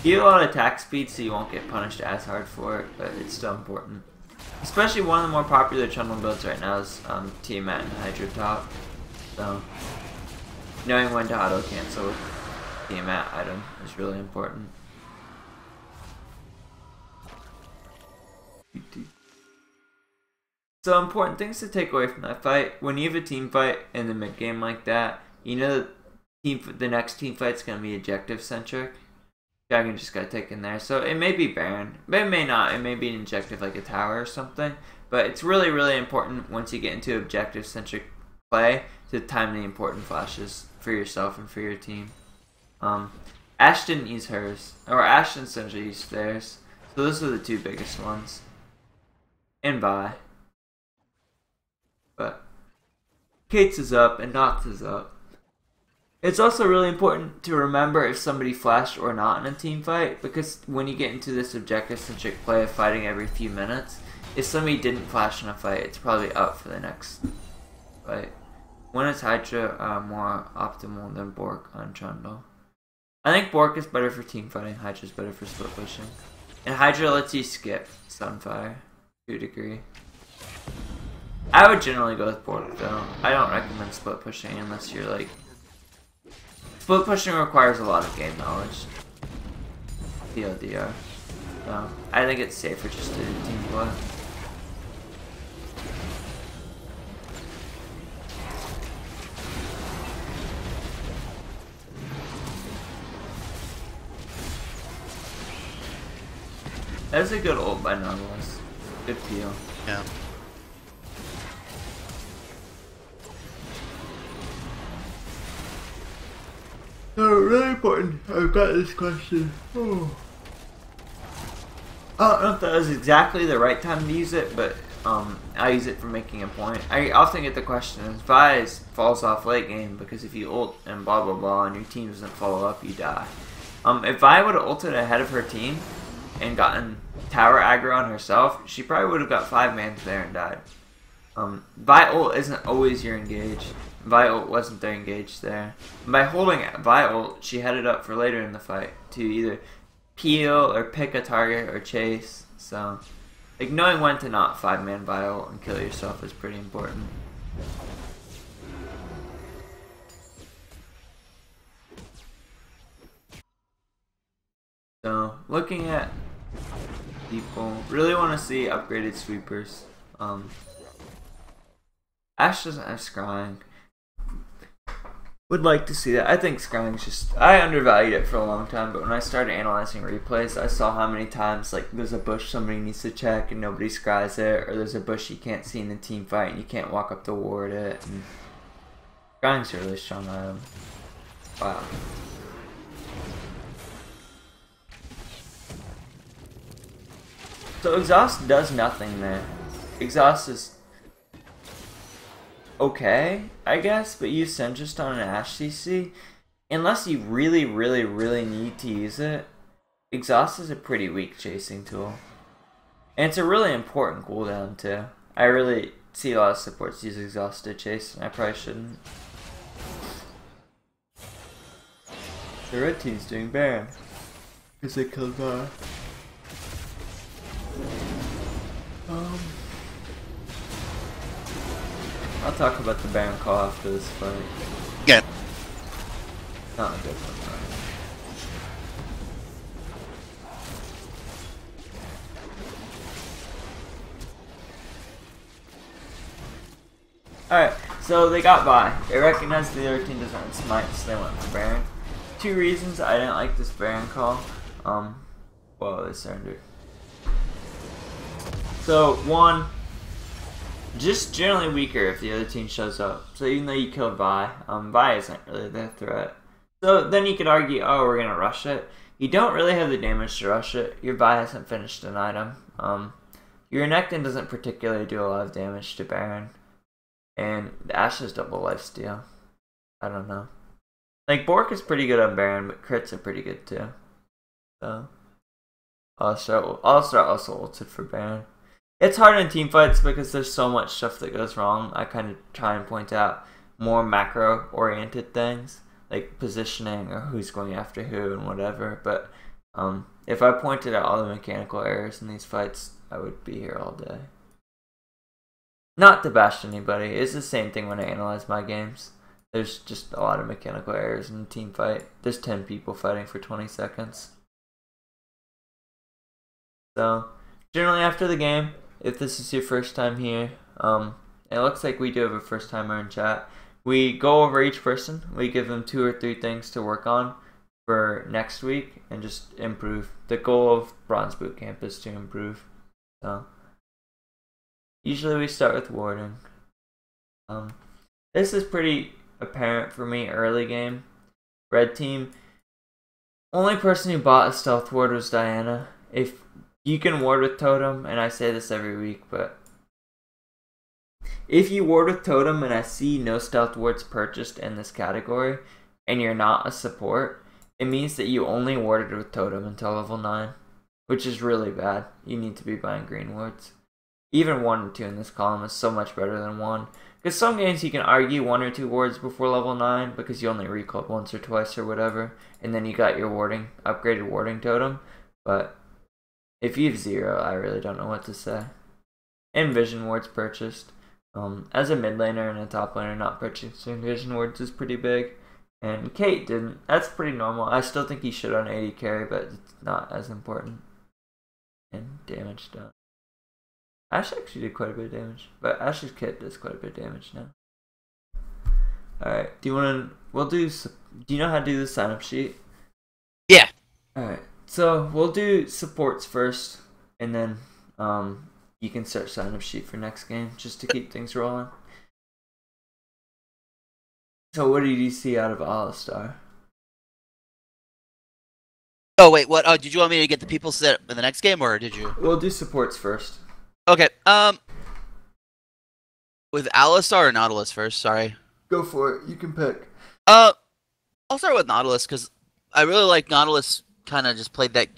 You get a lot of attack speed, so you won't get punished as hard for it, but it's still important. Especially one of the more popular tunnel builds right now is Tiamat and Hydra Top. So, knowing when to auto cancel with Tiamat item is really important. So important things to take away from that fight. When you have a team fight in the mid game like that, you know the next team fight's gonna be objective centric. Cargen just got taken there, so it may be Baron, but it may not. It may be an objective like a tower or something. But it's really, really important once you get into objective centric play to time the important flashes for yourself and for your team. Ashe didn't use hers, or Ashe and Senja used theirs, so those are the two biggest ones. And Vi. But Kate's is up and Nox is up. It's also really important to remember if somebody flashed or not in a team fight, because when you get into this objective-centric play of fighting every few minutes, if somebody didn't flash in a fight, it's probably up for the next fight. When is Hydra more optimal than Bork on Trundle? I think Bork is better for team fighting, Hydra is better for split pushing. And Hydra lets you skip Sunfire to a degree. I would generally go with Bork though. I don't recommend split pushing unless you're like... Split pushing requires a lot of game knowledge. TLDR. So, I think it's safer just to do team play. That's a good ult by Nautilus. Good peel. Yeah. So really important. I've got this question. Oh. I don't know if that was exactly the right time to use it, but I use it for making a point. I often get the question: if Vi falls off late game because if you ult and blah blah blah and your team doesn't follow up, you die. If Vi would have ulted ahead of her team and gotten tower aggro on herself, she probably would have got 5-mans there and died. Vi ult isn't always your engage. Vi ult wasn't their engage there. And by holding Vi ult, she had it up for later in the fight to either peel or pick a target or chase. So, like, knowing when to not 5-man Vi ult and kill yourself is pretty important. So, looking at people, really want to see upgraded sweepers. Ashe doesn't have scrying. Would like to see that. I think scrying's just... I undervalued it for a long time, but when I started analyzing replays, I saw how many times, like, there's a bush somebody needs to check and nobody scries it, or there's a bush you can't see in the team fight and you can't walk up to ward it. And scrying's a really strong item. Wow. So exhaust does nothing there. Exhaust is okay, I guess, but use Senjust on an Ashe CC. Unless you really, really, really need to use it, exhaust is a pretty weak chasing tool. And it's a really important cooldown too. I really see a lot of supports use exhaust to chase, and I probably shouldn't. The red team's doing Baron. Because they killed Vi. I'll talk about the Baron call after this fight. Yeah. Not a good one. Alright, so they got by. They recognized the other team doesn't have smite, so they went for Baron. 2 reasons I didn't like this Baron call. Well, they surrendered. So, 1, just generally weaker if the other team shows up. So even though you killed Vi, Vi isn't really their threat. So then you could argue, oh, we're gonna rush it. You don't really have the damage to rush it. Your Vi hasn't finished an item. Your Renekton doesn't particularly do a lot of damage to Baron. And the Ashe's double lifesteal. I don't know. Like, Bork is pretty good on Baron, but crits are pretty good too. So, All-Star also ulted for Baron. It's hard in team fights because there's so much stuff that goes wrong. I kind of try and point out more macro-oriented things, like positioning or who's going after who and whatever. But if I pointed out all the mechanical errors in these fights, I would be here all day. Not to bash anybody. It's the same thing when I analyze my games. There's just a lot of mechanical errors in a team fight. There's 10 people fighting for 20 seconds. So, generally after the game, if this is your first time here, it looks like we do have a first timer in chat. We go over each person. We give them 2 or 3 things to work on for next week and just improve. The goal of Bronze Bootcamp is to improve. So, usually we start with warding. This is pretty apparent for me early game. Red team, only person who bought a stealth ward was Diana. If you can ward with totem, and I say this every week, but if you ward with totem and I see no stealth wards purchased in this category and you're not a support, it means that you only warded with totem until level 9, which is really bad. You need to be buying green wards. Even 1 or 2 in this column is so much better than 1. Because some games you can argue 1 or 2 wards before level 9 because you only recalled once or twice or whatever, and then you got your upgraded warding totem. But if you have 0, I really don't know what to say. And vision wards purchased. As a mid laner and a top laner, not purchasing vision wards is pretty big. And Kate didn't. That's pretty normal. I still think he should on 80 carry, but it's not as important. And damage done. Ashe actually did quite a bit of damage, but Ashe's kit does quite a bit of damage now. Alright, do you know how to do the sign up sheet? Yeah. Alright, so we'll do supports first, and then you can start sign up sheet for next game, just to keep things rolling. So what did you see out of Alistar? Oh, wait, what? Did you want me to get the people set up in the next game, or did you? We'll do supports first. Okay, with Alistar or Nautilus first, sorry. Go for it, you can pick. I'll start with Nautilus, because I really like Nautilus kind of just played that...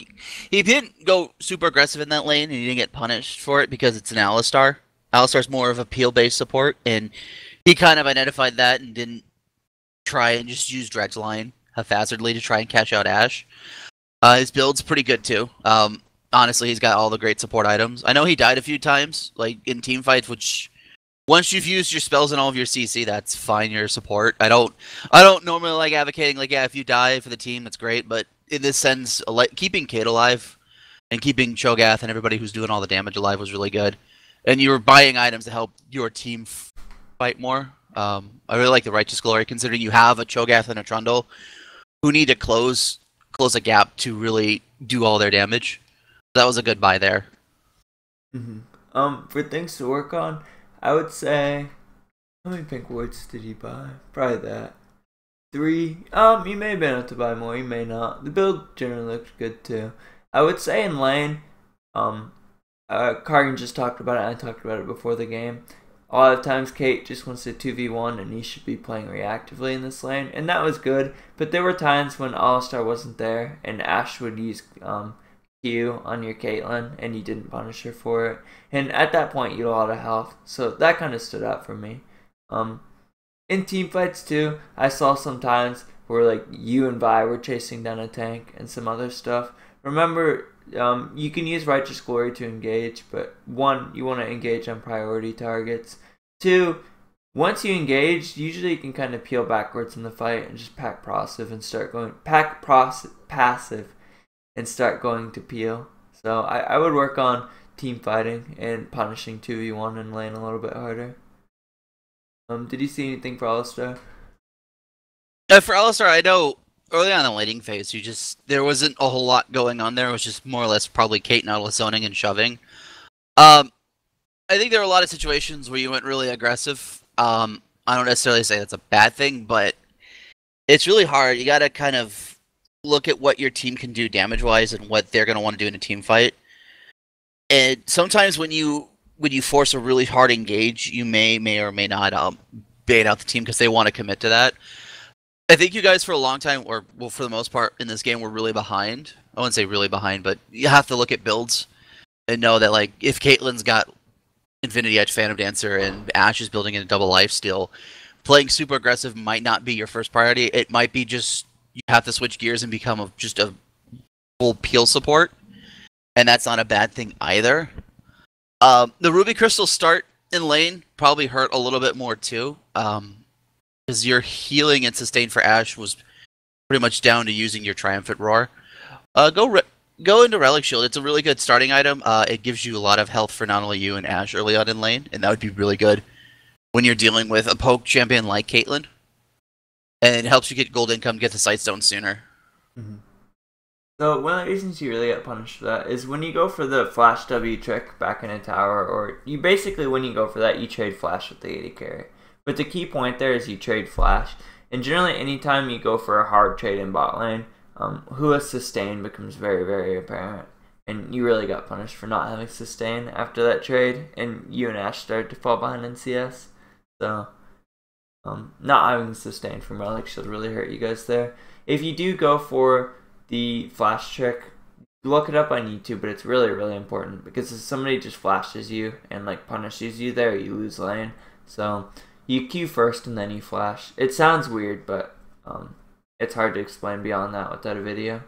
He didn't go super aggressive in that lane, and he didn't get punished for it because it's an Alistar. Alistar's more of a peel-based support, and he kind of identified that and didn't try and just use Dredge Line haphazardly to try and cash out Ashe. His build's pretty good, too. Honestly, he's got all the great support items. I know he died a few times, like in team fights, which once you've used your spells and all of your CC, that's fine. You're support. I don't normally like advocating like, yeah, if you die for the team, that's great. But in this sense, keeping Kate alive and keeping Cho'Gath and everybody who's doing all the damage alive was really good. And you were buying items to help your team fight more. I really like the Righteous Glory, considering you have a Cho'Gath and a Trundle who need to close a gap to really do all their damage. That was a good buy there. For things to work on, I would say, how many pink wards did he buy? Probably that. 3. You may have been able to buy more, you may not. The build generally looked good too. I would say in lane, Cargen just talked about it, I talked about it before the game. A lot of times Kate just wants to 2v1 and he should be playing reactively in this lane, and that was good, but there were times when Alistar wasn't there and Ashe would use Q on your Caitlyn and you didn't punish her for it, and at that point you had a lot of health, so that kind of stood out for me. In team fights too, I saw some times where like you and Vi were chasing down a tank and some other stuff. Remember, you can use Righteous Glory to engage, but 1, you want to engage on priority targets. 2, once you engage, usually you can kind of peel backwards in the fight and just pack passive and start going passive and start going to peel. So I would work on team fighting and punishing 2v1 and lane a little bit harder. Did you see anything for Alistar? For Alistar, I know early on in the laning phase, there wasn't a whole lot going on there. It was just more or less probably Kate Nautilus zoning and shoving. I think there were a lot of situations where you went really aggressive. I don't necessarily say that's a bad thing, but It's really hard. You got to kind of look at what your team can do damage-wise and what they're going to want to do in a team fight. And sometimes when you force a really hard engage, you may or may not bait out the team because they want to commit to that. I think you guys for a long time, or well, for the most part in this game, were really behind. I wouldn't say really behind, but you have to look at builds and know that like if Caitlyn's got Infinity Edge, Phantom Dancer, and Ashe is building in a double lifesteal, playing super aggressive might not be your first priority. It might be just you have to switch gears and become just a full peel support, and that's not a bad thing either. The Ruby Crystal start in lane probably hurt a little bit more too, because your healing and sustain for Ashe was pretty much down to using your Triumphant Roar. Go into Relic Shield. It's a really good starting item. It gives you a lot of health for not only you and Ashe early on in lane, and that would be really good when you're dealing with a poke champion like Caitlyn. And it helps you get gold income, get the Sightstone sooner. Mm-hmm. So one of the reasons you really get punished for that is when you go for the Flash W trick back in a tower, or you basically when you go for that, you trade Flash with the AD carry. But the key point there is you trade Flash, and generally anytime you go for a hard trade in bot lane, who has sustain becomes very, very apparent. And you really got punished for not having sustain after that trade, and you and Ashe started to fall behind in CS. So, not having sustain from Relic should really hurt you guys there. If you do go for the flash trick, look it up on YouTube, but it's really, really important because if somebody just flashes you and like punishes you there, you lose lane. So, you Q first and then you flash. It sounds weird, but it's hard to explain beyond that without a video.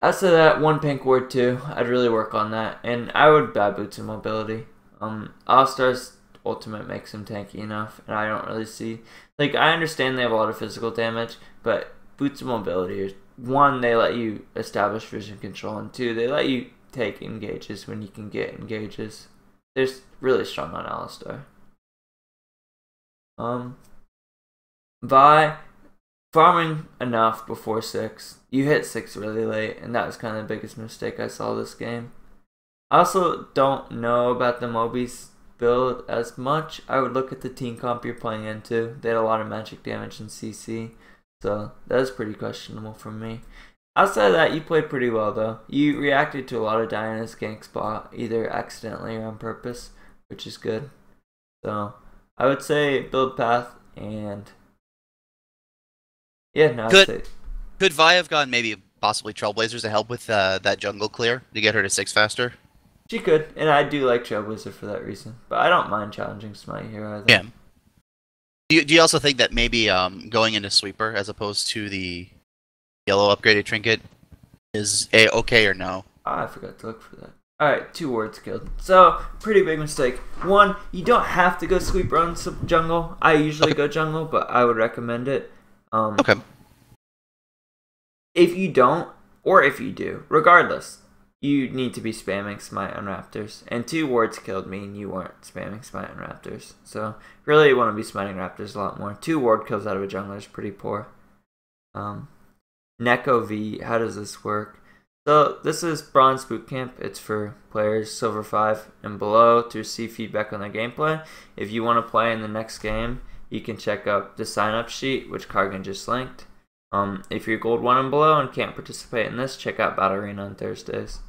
As to that, one pink ward too, I'd really work on that, and I would bad boots and mobility. All-Star's ultimate makes him tanky enough, and I don't really see... Like, I understand they have a lot of physical damage, but boots and mobility are... One, they let you establish vision control, and two, they let you take engages when you can get engages. They're really strong on Alistar. Vi, farming enough before 6. You hit 6 really late, and that was kind of the biggest mistake I saw this game. I also don't know about the Moby's build as much. I would look at the team comp you're playing into. They had a lot of magic damage in CC, so that is pretty questionable from me. Outside of that, you played pretty well though. You reacted to a lot of Diana's gank spot, either accidentally or on purpose, which is good. So I would say build path and yeah, no, Could Vi have gone maybe possibly Trailblazers to help with that jungle clear to get her to 6 faster? She could, and I do like Trailblazer for that reason. But I don't mind challenging Smite here either. Yeah. Do you also think that maybe going into Sweeper as opposed to the yellow upgraded trinket is okay or no? Oh, I forgot to look for that. Alright, 2 wards killed. So, pretty big mistake. One, you don't have to go Sweeper on jungle. I usually go jungle, but I would recommend it. Okay. If you don't, or if you do, regardless, you need to be spamming Smite on Raptors. And 2 wards killed mean you weren't spamming Smite on Raptors. So, really you want to be smiting Raptors a lot more. 2 ward kills out of a jungler is pretty poor. Neko V, how does this work? So, this is Bronze Bootcamp. It's for players Silver 5 and below to receive feedback on their gameplay. If you want to play in the next game, you can check out the sign-up sheet, which Cargen just linked. If you're Gold 1 and below and can't participate in this, check out Battle Arena on Thursdays.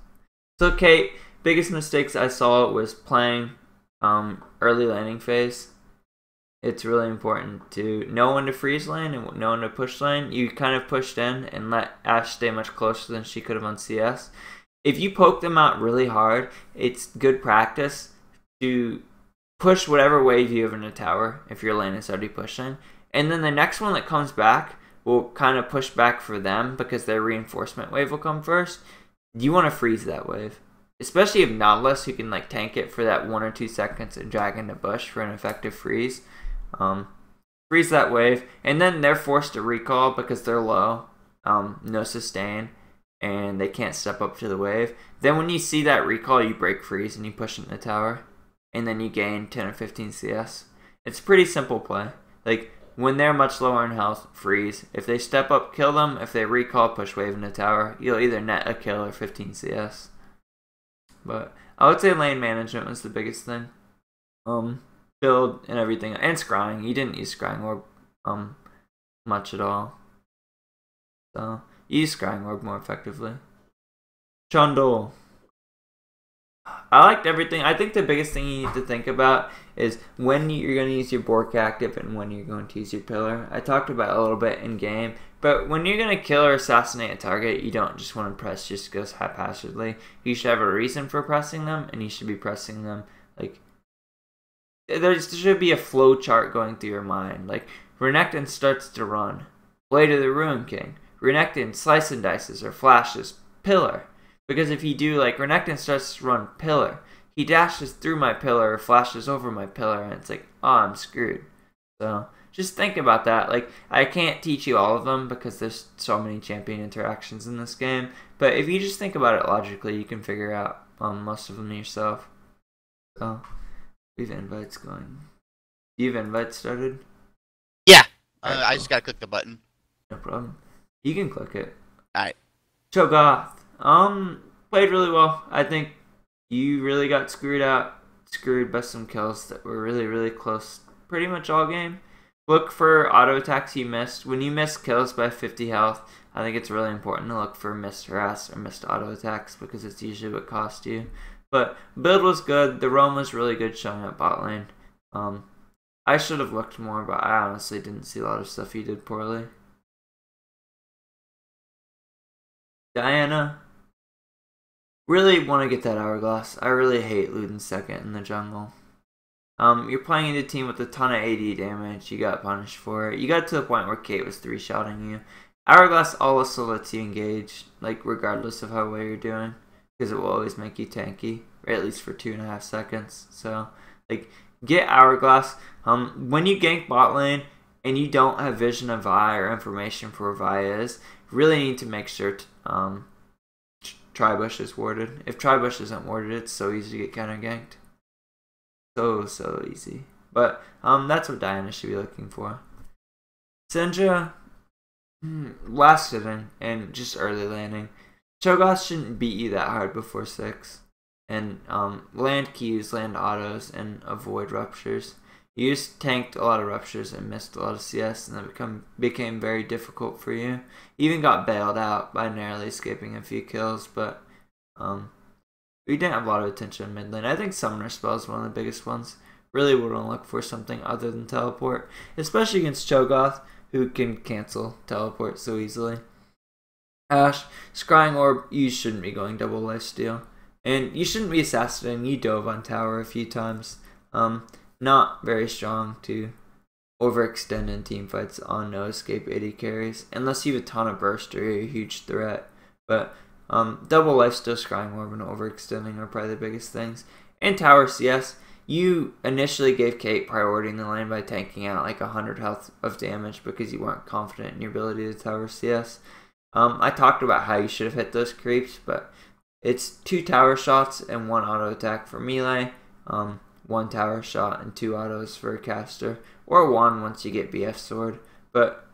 So Kate, biggest mistakes I saw was playing early laning phase. It's really important to know when to freeze lane and know when to push lane. You kind of pushed in and let Ashe stay much closer than she could have on CS. If you poke them out really hard, it's good practice to push whatever wave you have in a tower if your lane is already pushing. And then the next one that comes back will kind of push back for them because their reinforcement wave will come first. You want to freeze that wave. Especially if Nautilus, who can like tank it for that 1 or 2 seconds and drag into bush for an effective freeze. Freeze that wave, and then they're forced to recall because they're low, no sustain, and they can't step up to the wave. Then when you see that recall, you break freeze and you push it in the tower, and then you gain 10 or 15 CS. It's a pretty simple play. Like, when they're much lower in health, freeze. If they step up, kill them. If they recall, push wave in the tower. You'll either net a kill or 15 CS. But I would say lane management was the biggest thing. Build and everything. And scrying. You didn't use scrying or much at all. So you use Scrying Orb more effectively. Trundle. I liked everything. I think the biggest thing you need to think about is when you're going to use your Bork active and when you're going to use your pillar. I talked about it a little bit in game, but when you're going to kill or assassinate a target, you don't just want to press your skills haphazardly. You should have a reason for pressing them, and you should be pressing them like there should be a flow chart going through your mind. Like Renekton starts to run, Blade of the Ruin King. Renekton slice and dices or flashes pillar. Because if you do, like, Renekton starts to run pillar, he dashes through my pillar or flashes over my pillar, and it's like, oh, I'm screwed. So just think about that. Like, I can't teach you all of them because there's so many champion interactions in this game, but if you just think about it logically, you can figure out most of them yourself. So we have invites going. Do you have invites started? Yeah. Right, I cool. just gotta click the button. No problem. You can click it. Alright. Cho'Gath. Played really well. I think you really got screwed by some kills that were really, really close pretty much all game. Look for auto attacks you missed. When you miss kills by 50 health, I think it's really important to look for missed harass or missed auto attacks because it's usually what cost you. But build was good. The roam was really good showing up bot lane. I should have looked more, but I honestly didn't see a lot of stuff you did poorly. Diana. Really want to get that Hourglass. I really hate Luden's second in the jungle. You're playing in a team with a ton of AD damage. You got punished for it. You got to the point where Kate was 3-shotting you. Hourglass also lets you engage, like regardless of how well you're doing, because it will always make you tanky, or at least for 2.5 seconds. So, like, get Hourglass. When you gank bot lane and you don't have vision of Vi or information for where Vi is, really need to make sure Tribush is warded. If Tribush isn't warded, it's so easy to get counter ganked. So easy. But that's what Diana should be looking for. Syndra, last sitting and just early landing. Cho'Gath shouldn't beat you that hard before 6. And land Qs, land autos, and avoid ruptures. You just tanked a lot of ruptures and missed a lot of CS, and that became very difficult for you. You even got bailed out by narrowly escaping a few kills, but we didn't have a lot of attention in mid lane. I think Summoner Spell is one of the biggest ones. Really would want to look for something other than Teleport, especially against Cho'Gath, who can cancel Teleport so easily. Ashe, Scrying Orb, you shouldn't be going double lifesteal. And you shouldn't be assassinating. You dove on tower a few times. Not very strong to overextend in teamfights on no escape AD carries, unless you have a ton of burst or you're a huge threat. But double lifesteal, Scrying Orb, and overextending are probably the biggest things. And tower CS, you initially gave Kate priority in the lane by tanking out like 100 health of damage because you weren't confident in your ability to tower CS. I talked about how you should have hit those creeps, but it's 2 tower shots and 1 auto attack for melee. 1 tower shot and 2 autos for a caster, or 1 once you get BF sword. But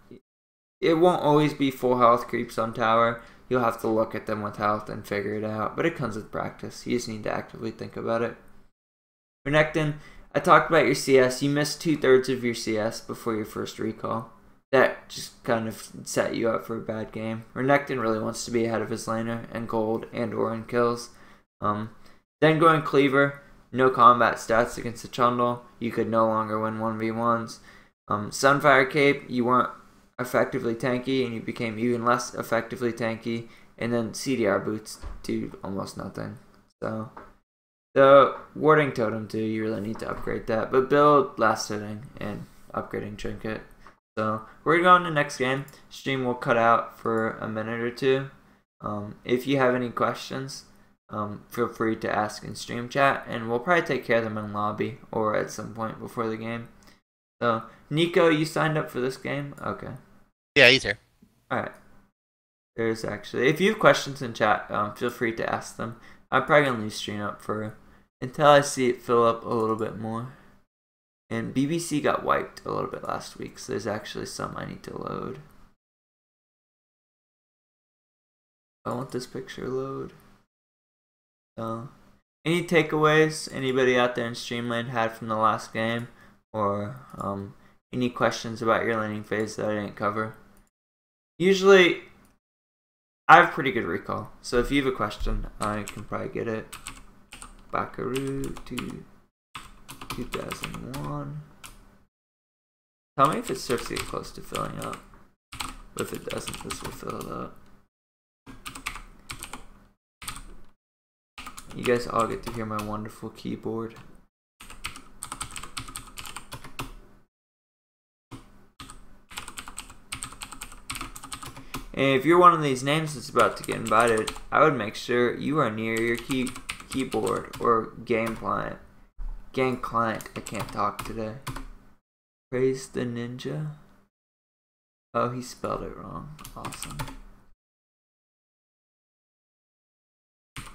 it won't always be full health creeps on tower. You'll have to look at them with health and figure it out, but it comes with practice. You just need to actively think about it. Renekton, I talked about your CS. You missed 2/3 of your CS before your first recall. That just kind of set you up for a bad game. Renekton really wants to be ahead of his laner and gold and or in kills. Then going Cleaver. No combat stats against the Trundle. You could no longer win 1v1s. Sunfire Cape, you weren't effectively tanky and you became even less effectively tanky. And then CDR boots do almost nothing. So the warding totem too, you really need to upgrade that. But build last sitting and upgrading trinket. So we're going to go into the next game. Stream will cut out for a minute or two. If you have any questions, feel free to ask in stream chat, and we'll probably take care of them in lobby or at some point before the game. So, Nico, you signed up for this game? Okay. Yeah, he's here. Alright. There's actually, if you have questions in chat, feel free to ask them. I'm probably going to leave stream up for until I see it fill up a little bit more. And BBC got wiped a little bit last week, so there's actually some I need to load. I want this picture load. Any takeaways anybody out there in Streamland had from the last game, or any questions about your laning phase that I didn't cover. Usually, I have pretty good recall, so if you have a question, I can probably get it. Buckaroo to 2001. Tell me if it starts to get close to filling up. But if it doesn't, this will fill it up. You guys all get to hear my wonderful keyboard. And if you're one of these names that's about to get invited, I would make sure you are near your keyboard or game client. Game client, I can't talk today. Praise the ninja. Oh, he spelled it wrong. Awesome.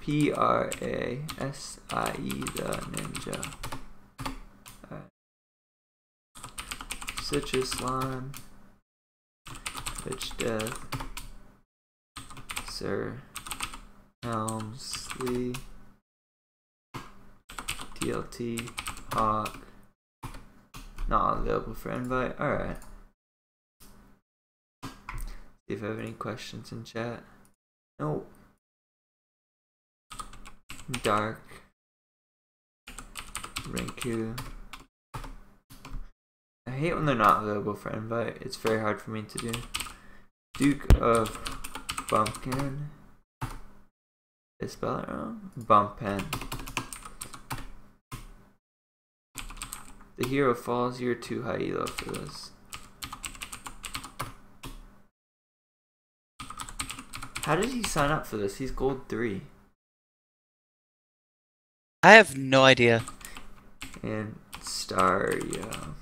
Prasie, the ninja. Alright. Citrus slime. Bitch death. Sir Helmsley. TLT. Hawk. Not available for invite. Alright. See if I have any questions in chat. Nope. Dark. Rinku. I hate when they're not available for invite. It's very hard for me to do. Duke of Bumpkin. Did I spell it wrong? Bumpin. The hero falls. You're too high elo for this. How did he sign up for this? He's gold 3. I have no idea. And Staria.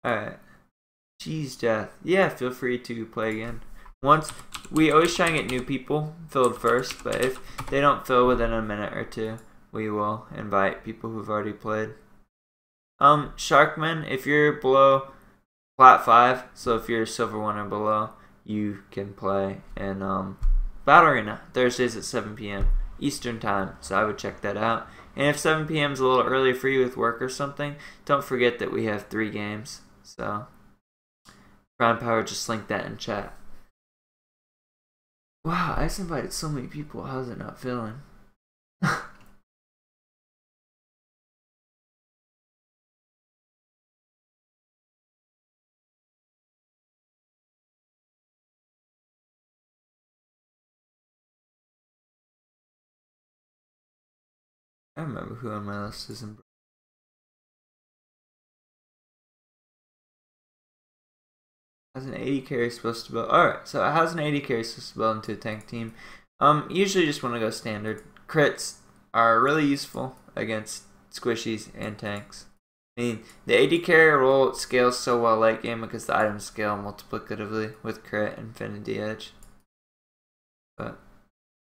Alright. Cheese death. Yeah, feel free to play again. We always try and get new people filled first, but if they don't fill within a minute or two, we will invite people who've already played. Sharkman, if you're below Plat 5, so if you're Silver 1 or below, you can play in Battle Arena, Thursdays at 7 p.m. Eastern Time, so I would check that out. And if 7 p.m. is a little early for you with work or something, don't forget that we have 3 games. So, Crown Power, just link that in chat. Wow, I just invited so many people. How's it not filling? I remember who on my list is in. How's an 80 carry supposed to build? Alright, so how's an 80 carry supposed to build into a tank team? Usually just want to go standard. Crits are really useful against squishies and tanks. I mean, the 80 carry role scales so well late game because the items scale multiplicatively with crit and Infinity Edge. But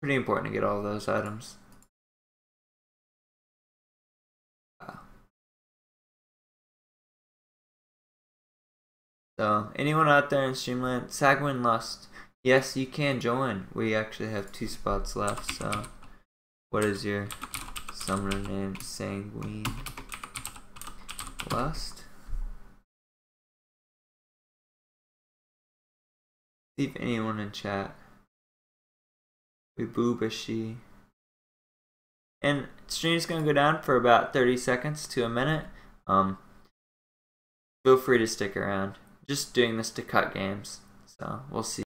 pretty important to get all of those items. So, anyone out there in Streamland, Sagwin Lust, yes, you can join. We actually have 2 spots left, so what is your summoner name? Sanguine Lust? See if anyone in chat. We boobashi. And stream's gonna go down for about 30 seconds to a minute. Feel free to stick around. Just doing this to cut games, so we'll see.